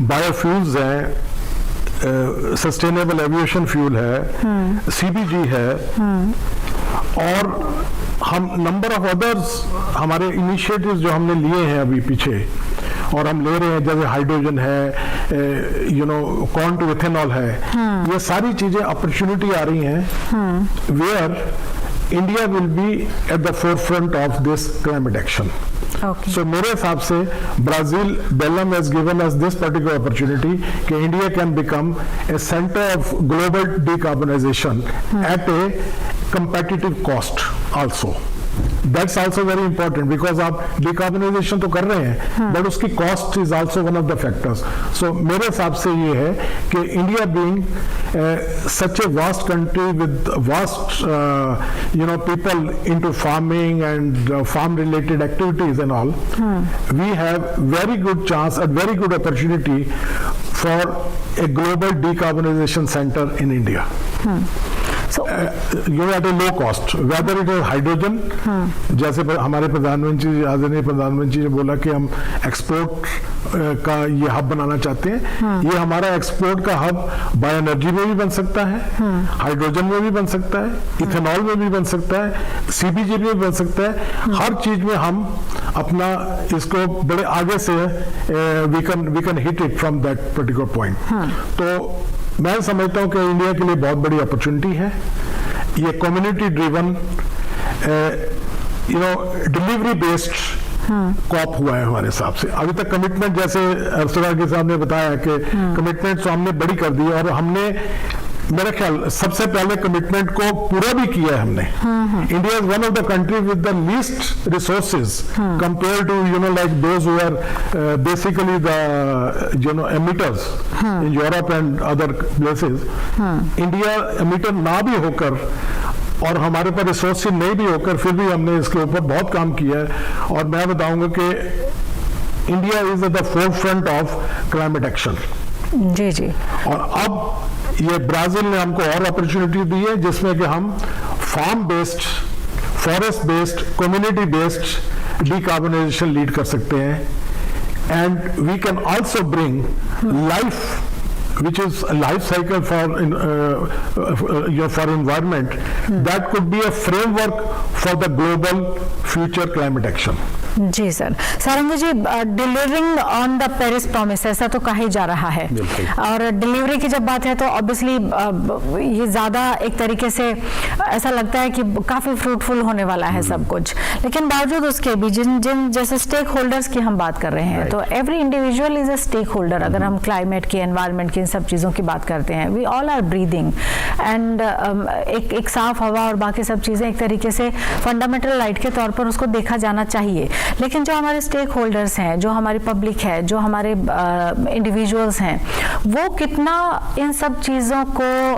S3: बायोफ्यूल्स हैं, सस्टेनेबल एविएशन फ्यूल है, CBG है, और हम नंबर ऑफ अदर्स हमारे इनिशिएटिव्स जो हमने लिए हैं अभी पीछे और हम ले रहे हैं, जैसे हाइड्रोजन है, कॉर्न टू इथेनॉल है, ये सारी चीजें अपॉर्चुनिटी आ रही हैं where India will be at the forefront of this climate action. So मेरे हिसाब से Brazil Belem has given us this particular opportunity कि India can become a center of global decarbonization at a competitive cost also. That's also very important because आप decarbonization तो कर रहे हैं, but उसकी cost is also one of the factors. So मेरे हिसाब से ये है कि India being such a vast country with vast people into farming and farm related activities and all, we have very good chance and very good opportunity for a global decarbonization center in India. So, at a low cost, whether it is hydrogen, जैसे हमारे प्रधानमंत्री आदरणीय प्रधानमंत्री ने बोला कि हम एक्सपोर्ट का ये हब बनाना चाहते हैं, ये हमारा एक्सपोर्ट का हब बायो एनर्जी में भी बन सकता है, हाइड्रोजन में भी बन सकता है, इथेनॉल में भी बन सकता है, CBG में भी बन सकता है, हर चीज में हम अपना इसको बड़े आगे से we can hit it from that particular point. तो मैं समझता हूं कि इंडिया के लिए बहुत बड़ी अपॉर्चुनिटी है। ये community driven delivery based COP हुआ है हमारे हिसाब से। अभी तक कमिटमेंट, जैसे अर्सुला साहब ने बताया कि कमिटमेंट तो हमने बड़ी कर दी, और हमने मेरा ख्याल सबसे पहले कमिटमेंट को पूरा भी किया है हमने। India is one of the country with the least resources compare to like those who are basically the emitters in Europe and other places. India emitter ना भी होकर और हमारे पास रिसोर्सेज नहीं भी होकर फिर भी हमने इसके ऊपर बहुत काम किया है। और मैं बताऊंगा कि India is at the forefront of climate action.
S2: जी जी।
S3: और अब ये ब्राजील ने हमको और अपॉर्चुनिटी दी है जिसमें कि हम farm based, forest based, community based decarbonization lead कर सकते हैं। And we can also bring life which is a life cycle for environment that could be a framework for the global future climate action.
S2: जी sir. Sarangi ji, delivering on the Paris promise ऐसा तो कहा ही जा रहा है, और डिलीवरी की जब बात है तो ऑब्वियसली ये ज़्यादा एक तरीके से ऐसा लगता है कि काफ़ी फ्रूटफुल होने वाला है सब कुछ, लेकिन बावजूद उसके भी जिन जैसे स्टेक होल्डर्स की हम बात कर रहे हैं, तो every individual is a stakeholder. अगर हम क्लाइमेट की, एनवायरनमेंट की, इन सब चीज़ों की बात करते हैं, we all are breathing and एक साफ हवा और बाकी सब चीज़ें एक तरीके से फंडामेंटल राइट के तौर पर उसको देखा जाना चाहिए। लेकिन जो हमारे स्टेक होल्डर्स हैं, जो हमारी पब्लिक है, जो हमारे इंडिविजुअल्स हैं, वो कितना इन सब चीज़ों को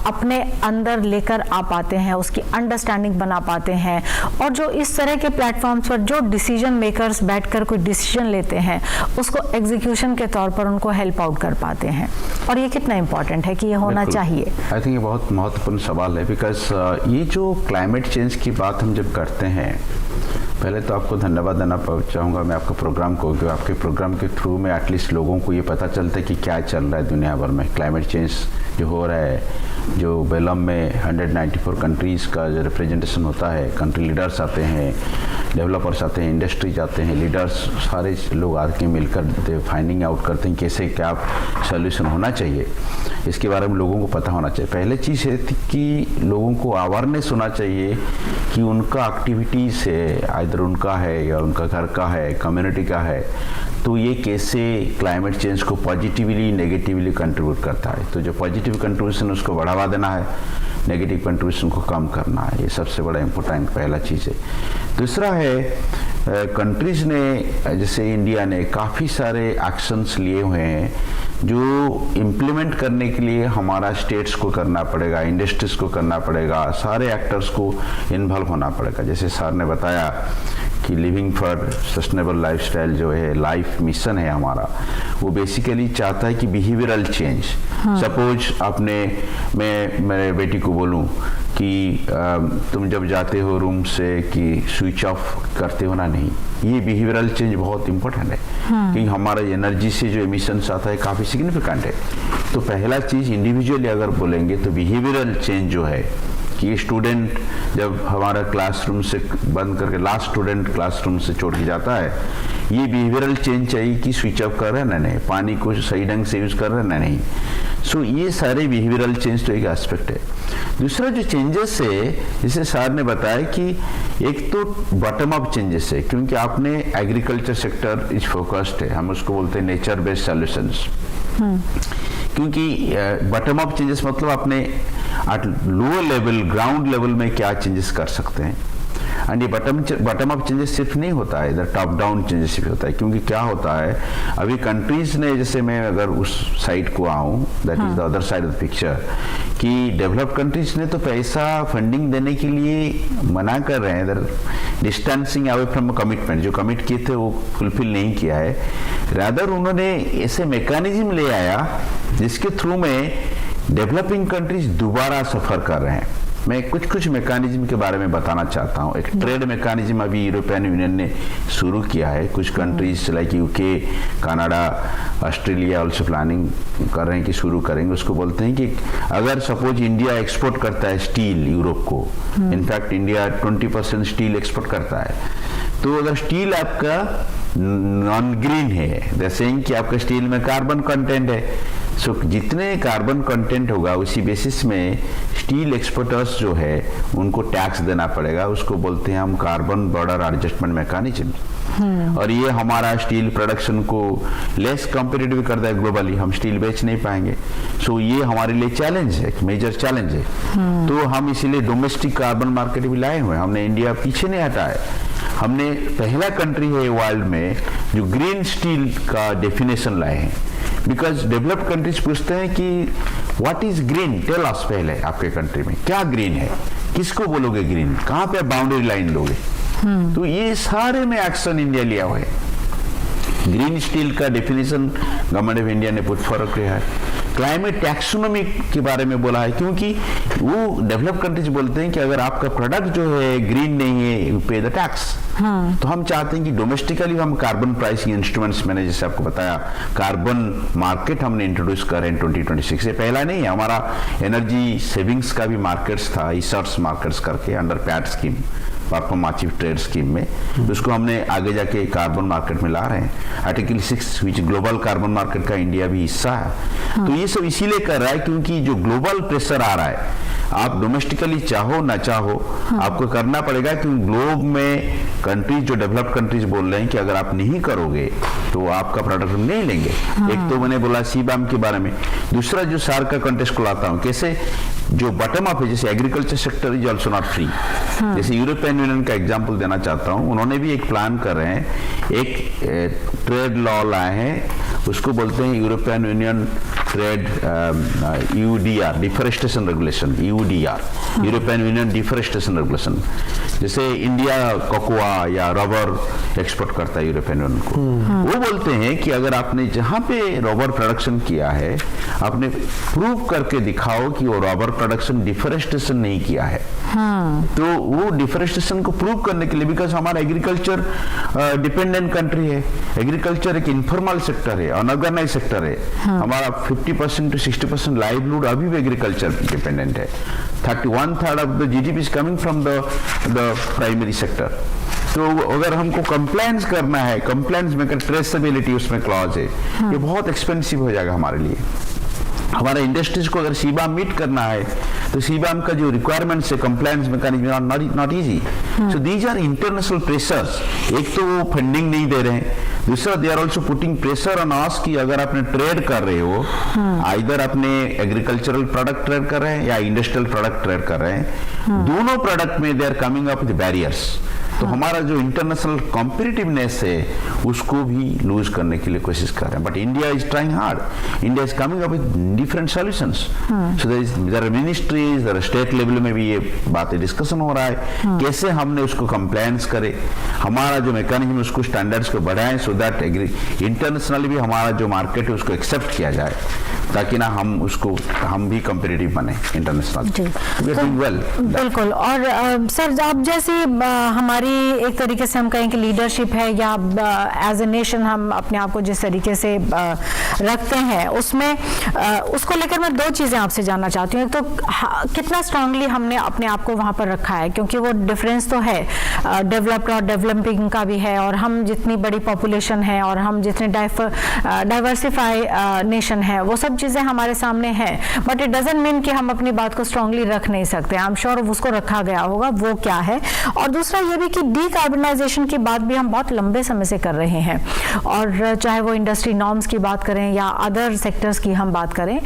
S2: अपने अंदर लेकर आ पाते हैं, उसकी अंडरस्टैंडिंग बना पाते हैं, और जो इस तरह के प्लेटफॉर्म्स पर जो डिसीजन मेकर्स बैठकर कोई डिसीजन लेते हैं उसको एग्जीक्यूशन के तौर पर उनको हेल्प आउट कर पाते हैं, और ये कितना इम्पोर्टेंट है कि ये होना चाहिए।
S4: आई थिंक ये बहुत महत्वपूर्ण सवाल है, बिकॉज ये जो क्लाइमेट चेंज की बात हम जब करते हैं, पहले तो आपको धन्यवाद देना चाहूँगा मैं आपके प्रोग्राम को, कि आपके प्रोग्राम के थ्रू में एटलीस्ट लोगों को ये पता चलता है कि क्या चल रहा है दुनिया भर में। क्लाइमेट चेंज जो हो रहा है, जो बेलम में 194 कंट्रीज़ का जो रिप्रेजेंटेशन होता है, कंट्री लीडर्स आते हैं, डेवलपर्स आते हैं, इंडस्ट्रीज आते हैं, लीडर्स, सारे लोग आके मिलकर फाइंडिंग आउट करते हैं कैसे क्या सोल्यूशन होना चाहिए, इसके बारे में लोगों को पता होना चाहिए। पहले चीज़ है कि लोगों को अवेयरनेस होना चाहिए कि उनका एक्टिविटी से, इधर उनका है या उनका घर का है, कम्युनिटी का है, तो ये कैसे क्लाइमेट चेंज को पॉजिटिवली नेगेटिवली कंट्रीब्यूट करता है। तो जो पॉजिटिव कंट्रीब्यूशन उसको बढ़ावा देना है, नेगेटिव कंट्रीब्यूशन को कम करना है, ये सबसे बड़ा इम्पोर्टेंट पहला चीज़ है। दूसरा है कंट्रीज़ ने, जैसे इंडिया ने काफ़ी सारे एक्शंस लिए हुए हैं जो इम्प्लीमेंट करने के लिए हमारा स्टेट्स को करना पड़ेगा, इंडस्ट्रीज को करना पड़ेगा, सारे एक्टर्स को इन्वॉल्व होना पड़ेगा। जैसे सर ने बताया कि लिविंग फॉर सस्टेनेबल लाइफस्टाइल जो है लाइफ मिशन है हमारा, वो बेसिकली चाहता है कि बिहेवियरल चेंज। सपोज आपने, मैं मेरे बेटी को बोलूं कि तुम जब जाते हो रूम से कि स्विच ऑफ करते हो ना, नहीं, ये बिहेवियरल चेंज बहुत इंपॉर्टेंट है, क्योंकि हमारा एनर्जी से जो एमिशंस आता है काफ़ी सिग्निफिकेंट है। तो पहला चीज़ इंडिविजुअली अगर बोलेंगे तो बिहेवियरल चेंज जो है कि स्टूडेंट जब हमारा क्लासरूम से बंद करके लास्ट स्टूडेंट क्लासरूम से छोड़ के जाता है, ये बिहेवियरल चेंज चाहिए कि स्विच ऑफ कर रहे हैं ना नहीं, पानी को सही ढंग से यूज़ कर रहे हैं ना नहीं। सो ये सारे बिहेवियरल चेंज तो एक एस्पेक्ट है। दूसरा जो चेंजेस है, जैसे सर ने बताया कि एक तो बॉटम अप चेंजेस है, क्योंकि आपने एग्रीकल्चर सेक्टर इज फोकस्ड है, हम उसको बोलते हैं नेचर बेस्ड सॉल्यूशंस। क्योंकि बॉटम अप चेंजेस मतलब आपने at lower level, ground level में क्या चेंजेस कर सकते हैं। एंड ये बॉटम अप चेंजेस सिर्फ नहीं होता है, इधर टॉप डाउन चेंजेस भी होता है। क्योंकि क्या होता है, अभी कंट्रीज ने, जैसे मैं अगर उस साइड को आऊँ, that is the other side of the picture, कि डेवलप्ड कंट्रीज ने तो पैसा फंडिंग देने के लिए मना कर रहे हैं, इधर डिस्टेंसिंग अवे फ्रॉम कमिटमेंट, जो कमिट किए थे वो फुलफिल नहीं किया है। रादर उन्होंने ऐसे मैकेनिज्म ले आया जिसके थ्रू में डेवलपिंग कंट्रीज दोबारा सफर कर रहे हैं। मैं कुछ मैकेनिज्म के बारे में बताना चाहता हूँ। एक ट्रेड मैकेनिज्म अभी यूरोपियन यूनियन ने शुरू किया है, कुछ countries like UK, Canada, Australia also planning कर रहे हैं कि शुरू करेंगे। उसको बोलते हैं कि अगर सपोज इंडिया एक्सपोर्ट करता है स्टील यूरोप को, इनफैक्ट इंडिया 20% स्टील एक्सपोर्ट करता है, तो अगर स्टील आपका नॉन ग्रीन है, जैसे कि आपका स्टील में कार्बन कंटेंट है, सो जितने कार्बन कंटेंट होगा उसी बेसिस में स्टील एक्सपोर्टर्स जो है उनको टैक्स देना पड़ेगा। उसको बोलते हैं हम कार्बन बॉर्डर एडजस्टमेंट मैकेनिज्म। और ये हमारा स्टील प्रोडक्शन को लेस कॉम्पिटिटिव करता है ग्लोबली, हम स्टील बेच नहीं पाएंगे। सो ये हमारे लिए चैलेंज है, मेजर चैलेंज है। तो हम इसीलिए डोमेस्टिक कार्बन मार्केट भी लाए हुए हैं। हमने इंडिया पीछे नहीं हटा है, हमने पहला कंट्री है वर्ल्ड में जो ग्रीन स्टील का डेफिनेशन लाए हैं। बिकॉज डेवलप्ड कंट्रीज पूछते हैं कि what is green, tell us, पहले आपके कंट्री में क्या ग्रीन है, किसको बोलोगे ग्रीन, कहाँ पे बाउंड्री लाइन लोगे? तो ये सारे में एक्शन इंडिया लिया हुआ है। ग्रीन स्टील का डेफिनेशन गवर्नमेंट ऑफ इंडिया ने पुट फॉरवर्ड किया है। क्लाइमेट टैक्सोनॉमी के बारे में बोला है, क्योंकि वो डेवलप कंट्रीज बोलते हैं कि अगर आपका प्रोडक्ट जो है ग्रीन नहीं है, यू पे द टैक्स। तो हम चाहते हैं कि डोमेस्टिकली हम कार्बन प्राइसिंग इंस्ट्रूमेंट्स, मैंने जैसे आपको बताया कार्बन मार्केट हमने इंट्रोड्यूस कर रहे हैं 2026 से। पहला नहीं है, हमारा एनर्जी सेविंग्स का भी मार्केट्स था, ईसर्ट्स मार्केट्स करके under PAT scheme, perform achieve trade scheme में, तो उसको हमने आगे जाके कार्बन मार्केट में ला रहे हैं। आर्टिकल 6 विच ग्लोबल कार्बन मार्केट का इंडिया भी हिस्सा है। तो ये सब इसीलिए कर रहा है क्योंकि जो ग्लोबल प्रेशर आ रहा है, आप डोमेस्टिकली चाहो ना चाहो आपको करना पड़ेगा, क्योंकि ग्लोब में कंट्रीज जो डेवलप्ड कंट्रीज बोल रहे हैं कि अगर आप नहीं करोगे तो आपका प्रोडक्ट हम नहीं लेंगे। एक तो मैंने बोला सीबाम के बारे में, दूसरा जो सार का कंटेस्ट को लाता हूँ, कैसे जो बॉटम अप है, जैसे agriculture sector is also not free. जैसे यूरोपियन यूनियन का एग्जांपल देना चाहता हूँ, उन्होंने भी एक प्लान कर रहे हैं, एक ट्रेड लॉ लाए हैं, उसको बोलते हैं European Union trade EUDR, deforestation regulation, EUDR, European Union deforestation regulation. जैसे इंडिया कोकोआ या रबर एक्सपोर्ट करता है यूरोपियन यूनियन को, वो बोलते हैं कि अगर आपने जहां पे रबर प्रोडक्शन किया है, आपने प्रूव करके दिखाओ कि वो रबर प्रोडक्शन डिफोरेस्टेशन नहीं किया है। तो वो डिफोरेस्टेशन को प्रूव करने के लिए, बिकॉज हमारा एग्रीकल्चर डिपेंडेंट कंट्री है, एग्रीकल्चर एक इनफॉर्मल सेक्टर है, अनऑर्गेनाइज सेक्टर है। हमारा 50% to 60% लाइवलीहुड अभी भी एग्रीकल्चर डिपेंडेंट है। 1/3 of the GDP is coming from the primary sector. तो अगर हमको कंप्लायंस करना है, कंप्लायंस में ट्रेसेबिलिटी उसमें क्लॉज है, ये बहुत एक्सपेंसिव हो जाएगा हमारे लिए। हमारे इंडस्ट्रीज को अगर सीबाम मीट करना है तो सीबाम का जो रिक्वायरमेंट्स है, compliance mechanism not easy. So these are international pressures. एक तो वो फंडिंग नहीं दे रहे हैं, दूसरा they are also putting pressure on us कि अगर आपने ट्रेड कर रहे हो, आइदर अपने एग्रीकल्चरल प्रोडक्ट ट्रेड कर रहे हैं या इंडस्ट्रियल प्रोडक्ट ट्रेड कर रहे हैं, दोनों प्रोडक्ट में they are coming up with barriers. तो हमारा जो इंटरनेशनल कॉम्पिटिटिवनेस है उसको भी लूज करने के लिए कोशिश कर रहे हैं। But India is trying hard, India is coming up with different solutions. So there are ministries, there are state level में भी ये बातें डिस्कशन हो रहा है, कैसे हमने उसको कंप्लायंस करे, हमारा जो मैकेनिज्म उसको स्टैंडर्ड्स को बढ़ाएं, सो दैट इंटरनेशनली भी हमारा जो मार्केट है उसको एक्सेप्ट किया जाए, ताकि ना हम भी कॉम्पिटिटिव बने इंटरनेशनल।
S2: बिल्कुल। और सर, आप जैसे हमारी एक तरीके से हम कहें कि लीडरशिप है, या एज ए नेशन हम अपने आप को जिस तरीके से रखते हैं, उसमें उसको लेकर मैं दो चीजें आपसे जानना चाहती हूँ। एक तो कितना स्ट्रांगली हमने अपने आप को वहां पर रखा है, क्योंकि वो डिफरेंस तो है, डेवलप्ड और डेवलपिंग का भी है, और हम जितनी बड़ी पॉपुलेशन है और हम जितने डाइवर्सिफाई नेशन है, वो सब चीजें हमारे सामने हैं। बट इट डजंट मीन कि हम अपनी बात को स्ट्रांगली रख नहीं सकते। आई एम श्योर उसको रखा गया होगा, वो क्या है। और दूसरा ये भी कि डीकार्बनाइजेशन की बात भी हम बहुत लंबे समय से कर रहे हैं, और चाहे वो इंडस्ट्री नॉर्म्स की बात करें या अदर सेक्टर्स की हम बात करें,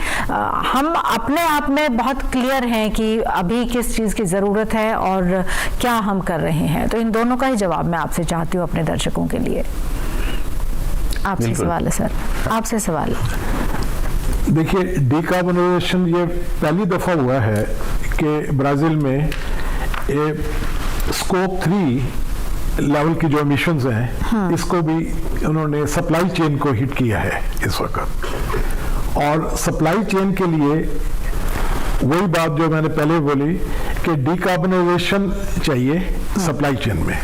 S2: हम अपने आप में बहुत क्लियर हैं कि अभी किस चीज़ की ज़रूरत है और क्या हम कर रहे हैं। तो इन दोनों का ही जवाब मैं आपसे चाहती हूँ अपने दर्शकों के लिए। आपसे सवाल है सर, आपसे सवाल।
S3: देखिए, डीकार्बनाइजेशन ये पहली दफ़ा हुआ है कि ब्राज़ील में स्कोप 3 लेवल की जो एमिशंस हैं, इसको भी उन्होंने सप्लाई चेन को हिट किया है इस वक्त। और सप्लाई चेन के लिए वही बात जो मैंने पहले बोली कि डीकार्बनाइजेशन चाहिए सप्लाई चेन में,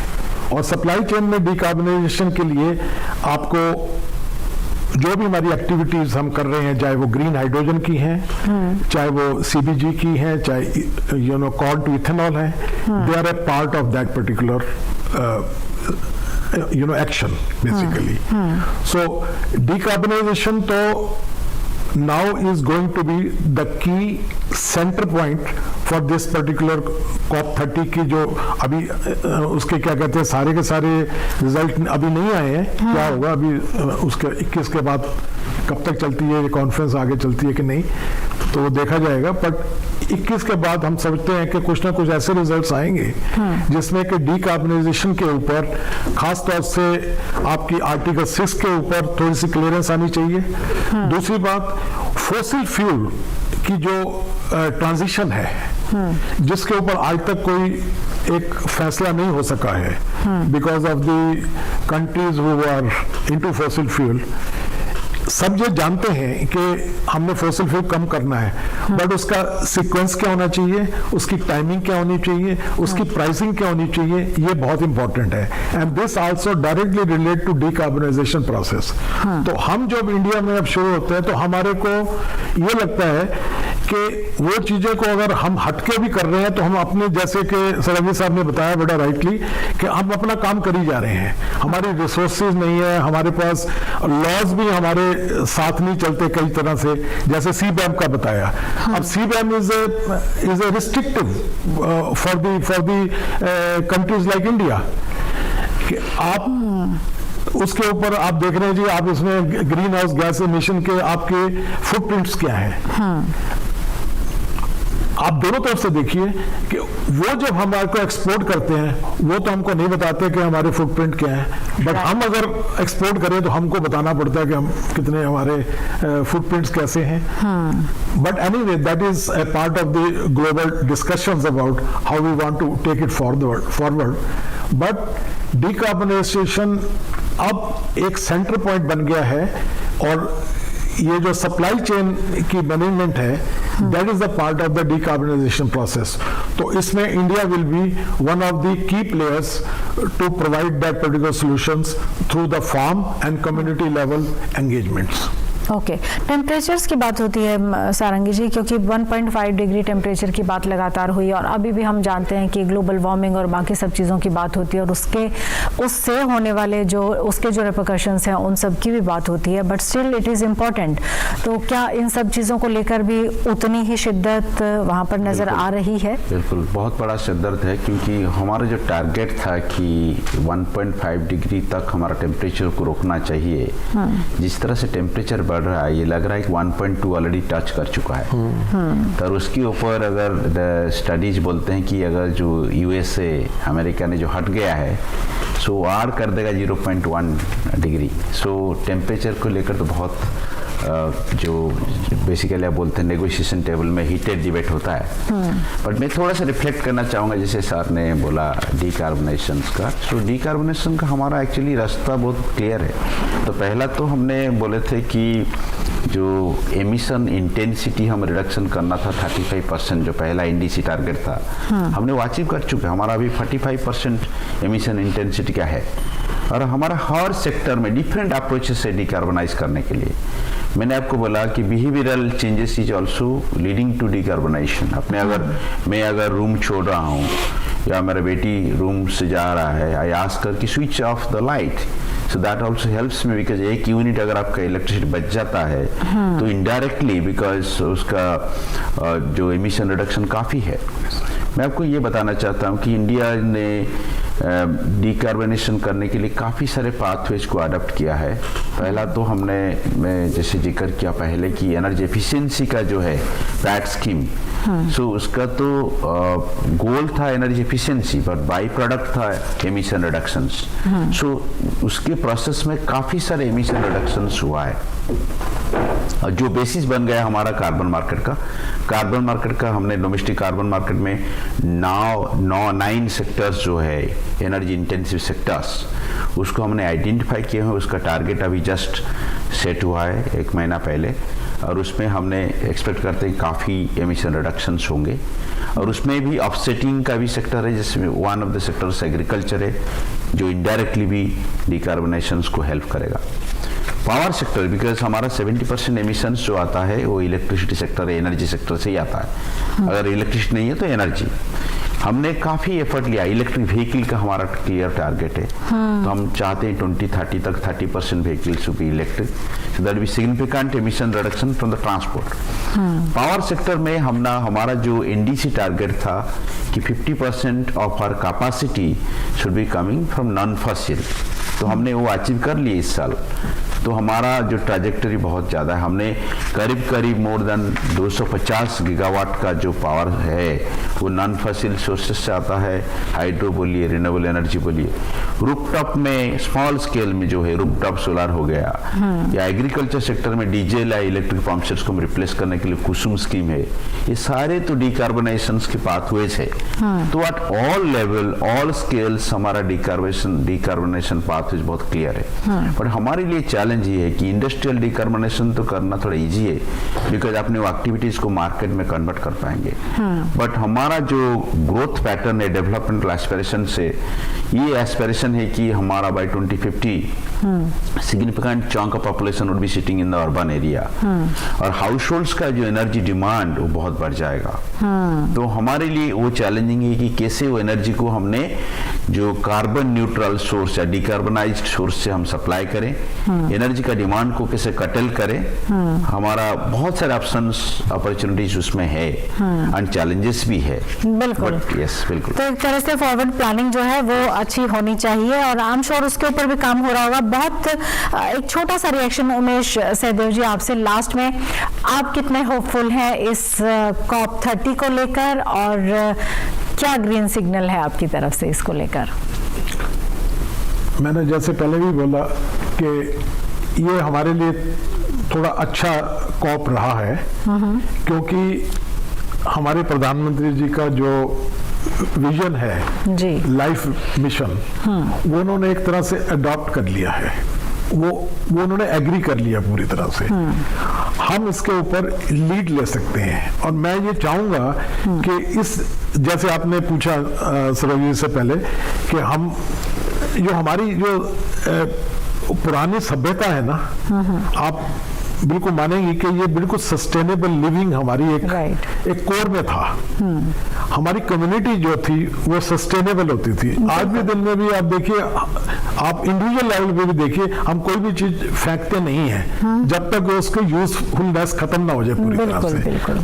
S3: और सप्लाई चेन में डीकार्बनाइजेशन के लिए आपको जो भी हमारी एक्टिविटीज हम कर रहे हैं, चाहे वो ग्रीन हाइड्रोजन की हैं, चाहे वो सीबीजी की हैं, चाहे कॉल टू इथेनॉल है, they are a part of that particular action basically. So decarbonization तो now is going to be the key center point for this particular COP30 की जो अभी उसके क्या कहते हैं सारे के सारे रिजल्ट अभी नहीं आए हैं। क्या होगा अभी उसके 21 के बाद कब तक चलती है ये कॉन्फ्रेंस, आगे चलती है कि नहीं, तो वो देखा जाएगा। बट 21 के बाद हम समझते हैं कि कुछ ना कुछ ऐसे रिजल्ट्स आएंगे जिसमें कि डीकार्बनाइजेशन के ऊपर खास तौर से आपकी आर्टिकल 6 के ऊपर थोड़ी सी क्लियरेंस आनी चाहिए। दूसरी बात, फॉसिल फ्यूल की जो ट्रांजिशन है जिसके ऊपर आज तक कोई एक फैसला नहीं हो सका है because of the countries who are into fossil fuel. सब ये जानते हैं कि हमने फॉसिल फ्यूल कम करना है, बट उसका सीक्वेंस क्या होना चाहिए, उसकी टाइमिंग क्या होनी चाहिए, उसकी प्राइसिंग क्या होनी चाहिए, ये बहुत इंपॉर्टेंट है। And this also directly relate to decarbonization process. तो हम जब इंडिया में अब शुरू होते हैं तो हमारे को ये लगता है कि वो चीजें को अगर हम हटके भी कर रहे हैं तो हम अपने, जैसे कि सरंगी साहब ने बताया बड़ा राइटली, कि हम अपना काम कर ही जा रहे हैं। हमारी रिसोर्सेज नहीं है, हमारे पास लॉज भी हमारे साथ नहीं चलते कई तरह से, जैसे CBAM का बताया। अब CBAM is a restrictive for the countries like India, कि आप उसके ऊपर आप देख रहे हैं जी, आप इसमें ग्रीन हाउस गैस एमिशन के आपके फुटप्रिंट्स क्या हैं। आप दोनों तरफ से देखिए कि वो जब हमारे को एक्सपोर्ट करते हैं वो तो हमको नहीं बताते कि हमारे फुटप्रिंट क्या है, बट हम अगर एक्सपोर्ट करें तो हमको बताना पड़ता है कि हम कितने, हमारे फुटप्रिंट्स कैसे हैं। But anyway that is a part of the global discussions about how we want to take it forward. But decarbonisation अब एक सेंटर पॉइंट बन गया है, और ये जो सप्लाई चेन की मैनेजमेंट है, that is the part of the decarbonisation process. तो इसमें India will be one of the key players to provide that particular solutions through the farm and community level engagements.
S2: Okay, temperatures की बात होती है सारंगी जी, क्योंकि 1.5 डिग्री टेम्परेचर की बात लगातार हुई, और अभी भी हम जानते हैं कि ग्लोबल वार्मिंग और बाकी सब चीज़ों की बात होती है, और उससे होने वाले उसके जो रिपरकशंस हैं उन सब की भी बात होती है, but still it is important. तो क्या इन सब चीज़ों को लेकर भी उतनी ही शिद्दत वहाँ पर नज़र आ रही है?
S4: बिल्कुल, बहुत बड़ा शिद्दत है, क्योंकि हमारा जो टारगेट था कि 1.5 डिग्री तक हमारा टेम्परेचर को रोकना चाहिए, जिस तरह से टेम्परेचर बढ़ रहा है, ये लग रहा है कि 1.2 ऑलरेडी टच कर चुका है। तो उसके ऊपर अगर स्टडीज बोलते हैं कि अगर जो USA अमेरिका ने जो हट गया है, सो आर कर देगा 0.1 डिग्री। सो टेम्परेचर को लेकर तो बहुत जो बेसिकली आप बोलते हैं नेगोशिएशन टेबल में हीटेड डिबेट होता है। बट मैं थोड़ा सा रिफ्लेक्ट करना चाहूँगा, जैसे सर ने बोला डिकार्बोनेशन का। सो डिकार्बोनेशन का हमारा एक्चुअली रास्ता बहुत क्लियर है। तो पहला तो हमने बोले थे कि जो एमिशन इंटेंसिटी हम रिडक्शन करना था 35%, जो पहला NDC टारगेट था, हमने वो अचीव कर चुके हैं। हमारा अभी 45% एमिशन इंटेंसिटी का है, और हमारा हर सेक्टर में डिफरेंट अप्रोचेस है डिकार्बनाइज करने के लिए। मैंने आपको बोला कि behavioural changes is also leading to decarbonisation. अपने मैं अगर रूम छोड़ रहा हूँ, या मेरा बेटी रूम से जा रहा है, आई आस्क कर कि switch off the light, so that also helps me, because एक यूनिट अगर आपका इलेक्ट्रिसिटी बच जाता है तो इनडायरेक्टली बिकॉज उसका जो एमिशन रिडक्शन काफ़ी है। मैं आपको ये बताना चाहता हूँ कि इंडिया ने डिकार्बनेशन करने के लिए काफ़ी सारे पाथवेज को अडॉप्ट किया है। पहला तो मैं जैसे जिक्र किया पहले कि एनर्जी एफिशिएंसी का जो है पैट स्कीम, सो उसका तो गोल था energy efficiency, but by product था एमिशन रिडक्शंस। सो उसके प्रोसेस में काफ़ी सारे एमिशन रिडक्शंस हुआ है, और जो बेसिस बन गया हमारा कार्बन मार्केट का हमने डोमेस्टिक कार्बन मार्केट में 9 सेक्टर्स जो है एनर्जी इंटेंसिव सेक्टर्स, उसको हमने आइडेंटिफाई किए हैं। उसका टारगेट अभी जस्ट सेट हुआ है 1 महीना पहले, और उसमें हमने एक्सपेक्ट करते हैं काफ़ी एमिशन रिडक्शंस होंगे। और उसमें भी ऑफसेटिंग का भी सेक्टर है, जिसमें one of the sectors agriculture है, जो इनडायरेक्टली भी डिकार्बोनेशन को हेल्प करेगा। पावर सेक्टर, बिकॉज हमारा 70% एमिशंस जो आता है वो इलेक्ट्रिसिटी सेक्टर, एनर्जी सेक्टर से ही आता है। अगर इलेक्ट्रिसिटी नहीं है तो एनर्जी। हमने काफ़ी एफर्ट लिया, इलेक्ट्रिक व्हीकल का हमारा क्लियर टारगेट है। तो हम चाहते हैं 2030 तक 30% vehicles be electric, so that be significant emission reduction from the transport. Power sector में हमारा जो NDC टारगेट था कि 50% of our capacity should be coming from non fossil. तो हमने वो अचीव कर लिए इस साल। तो हमारा जो ट्रैजेक्टरी बहुत ज़्यादा है, हमने करीब करीब मोर देन 250 गीगावाट का जो पावर है वो नॉन फॉसिल सोर्सेस से आता है, हाइड्रो बोलिए, रिन्यूएबल एनर्जी बोलिए, रूफटॉप में स्मॉल स्केल में जो है रूफटॉप सोलर हो गया, या एग्रीकल्चर सेक्टर में डीजल या इलेक्ट्रिक पंप सेट्स को रिप्लेस करने के लिए कुसुम स्कीम है। ये सारे तो डिकार्बोनाइजेशन के पाथवेज है। तो at all level, all scales हमारा डिकार्बोनाइजेशन पाथवेज बहुत क्लियर है। पर हमारे लिए चैलेंज ये है कि इंडस्ट्रियल डिकार्बोनाइजेशन तो करना थोड़ा इजी है, बिकॉज अपने वो एक्टिविटीज को मार्केट में कन्वर्ट कर पाएंगे। बट हमारा जो ग्रोथ पैटर्न है डेवलपमेंटल एस्पिरेशन से, ये एस्पिरेशन है कि हमारा by 2050 significant chunk of population would be sitting in the urban area, और हाउस होल्ड्स का जो एनर्जी डिमांड वो बहुत बढ़ जाएगा। तो हमारे लिए वो चैलेंजिंग है कि कैसे वो एनर्जी को हमने जो कार्बन न्यूट्रल सोर्स या डिकार्बनाइज्ड सोर्स से हम सप्लाई करें, एनर्जी का डिमांड को कैसे कटल करें। हमारा बहुत सारे ऑप्शंस, अपॉर्चुनिटीज उसमें है, एंड चैलेंजेस भी है।
S2: बिल्कुल,
S4: यस बिल्कुल।
S2: तो एक तरह से फॉरवर्ड प्लानिंग जो है वो अच्छी होनी चाहिए, और आई एम श्योर उसके ऊपर भी काम हो रहा होगा। बहुत एक छोटा सा रिएक्शन उमेश सहदेव जी आपसे लास्ट में, आप कितने होपफुल हैं इस COP30 को लेकर, और क्या ग्रीन सिग्नल है आपकी तरफ से इसको लेकर?
S3: मैंने जैसे पहले भी बोला कि ये हमारे लिए थोड़ा अच्छा कॉप रहा है, क्योंकि हमारे प्रधानमंत्री जी का जो विजन है
S2: जी,
S3: लाइफ मिशन, वो उन्होंने एक तरह से अडॉप्ट कर लिया है, वो उन्होंने एग्री कर लिया पूरी तरह से। हम इसके ऊपर लीड ले सकते हैं, और मैं ये चाहूँगा कि इस, जैसे आपने पूछा सरोज जी से पहले, कि हम जो हमारी जो पुरानी सभ्यता है ना, आप बिल्कुल मानेंगे कि ये बिल्कुल सस्टेनेबल लिविंग हमारी एक कोर में था। हमारी कम्युनिटी जो थी वो सस्टेनेबल होती थी। आज भी दिन में भी आप देखिए, आप इंडिविजुअल लेवल पे भी देखिए, हम कोई भी चीज फेंकते नहीं है जब तक उसकी यूजफुलनेस खत्म ना हो जाए पूरी तरह से।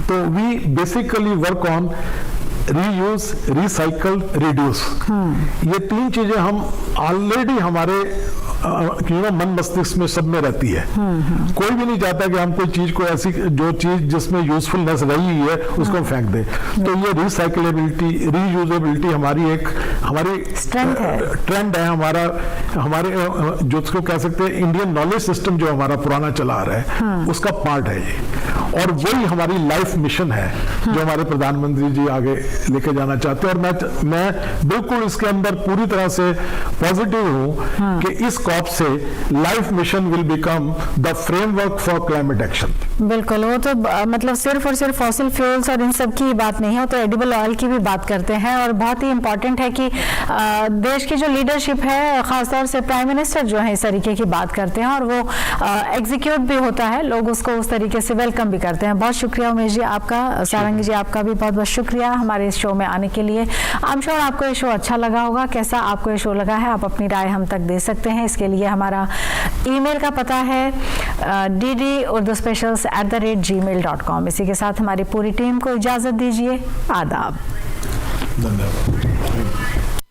S3: तो we basically work on reuse, recycle, reduce. ये तीन चीजें हम ऑलरेडी हमारे मन मस्तिष्क में सब में रहती है। कोई भी नहीं चाहता कि हम कोई चीज को ऐसी, जो चीज जिसमें यूजफुलनेस रही है उसको फेंक दे। तो ये रिसाइकलेबिलिटी, रीयूजेबिलिटी हमारी ट्रेंड है, हमारे जो उसको कह सकते हैं इंडियन नॉलेज सिस्टम जो हमारा पुराना चला आ रहा है, उसका पार्ट है ये, और वही हमारी लाइफ मिशन है जो हमारे प्रधानमंत्री जी आगे लेके जाना चाहते हैं। और मैं बिल्कुल इसके अंदर पूरी तरह से पॉजिटिव हूं कि इस कॉप से life mission will become the framework for climate action.
S2: बिल्कुल, वो तो मतलब सिर्फ और सिर्फ फॉसिल फ्यूल्स और इन सब की बात नहीं है, तो एडिबल ऑयल की भी बात करते हैं। और बहुत ही इंपॉर्टेंट है कि देश की जो लीडरशिप है, खासतौर से प्राइम मिनिस्टर जो है इस तरीके की बात करते हैं, और वो एग्जीक्यूट भी होता है, लोग उसको उस तरीके से वेलकम भी करते हैं। बहुत शुक्रिया उमेश जी आपका, सारंगी जी आपका भी बहुत बहुत शुक्रिया हमारे इस शो में आने के लिए। आई एम श्योर आपको ये शो अच्छा लगा होगा। कैसा आपको ये शो लगा है, आप अपनी राय हम तक दे सकते हैं। इसके लिए हमारा ईमेल का पता है dd urduspecials@gmail.com। इसी के साथ हमारी पूरी टीम को इजाजत दीजिए। आदाब।
S3: धन्यवाद।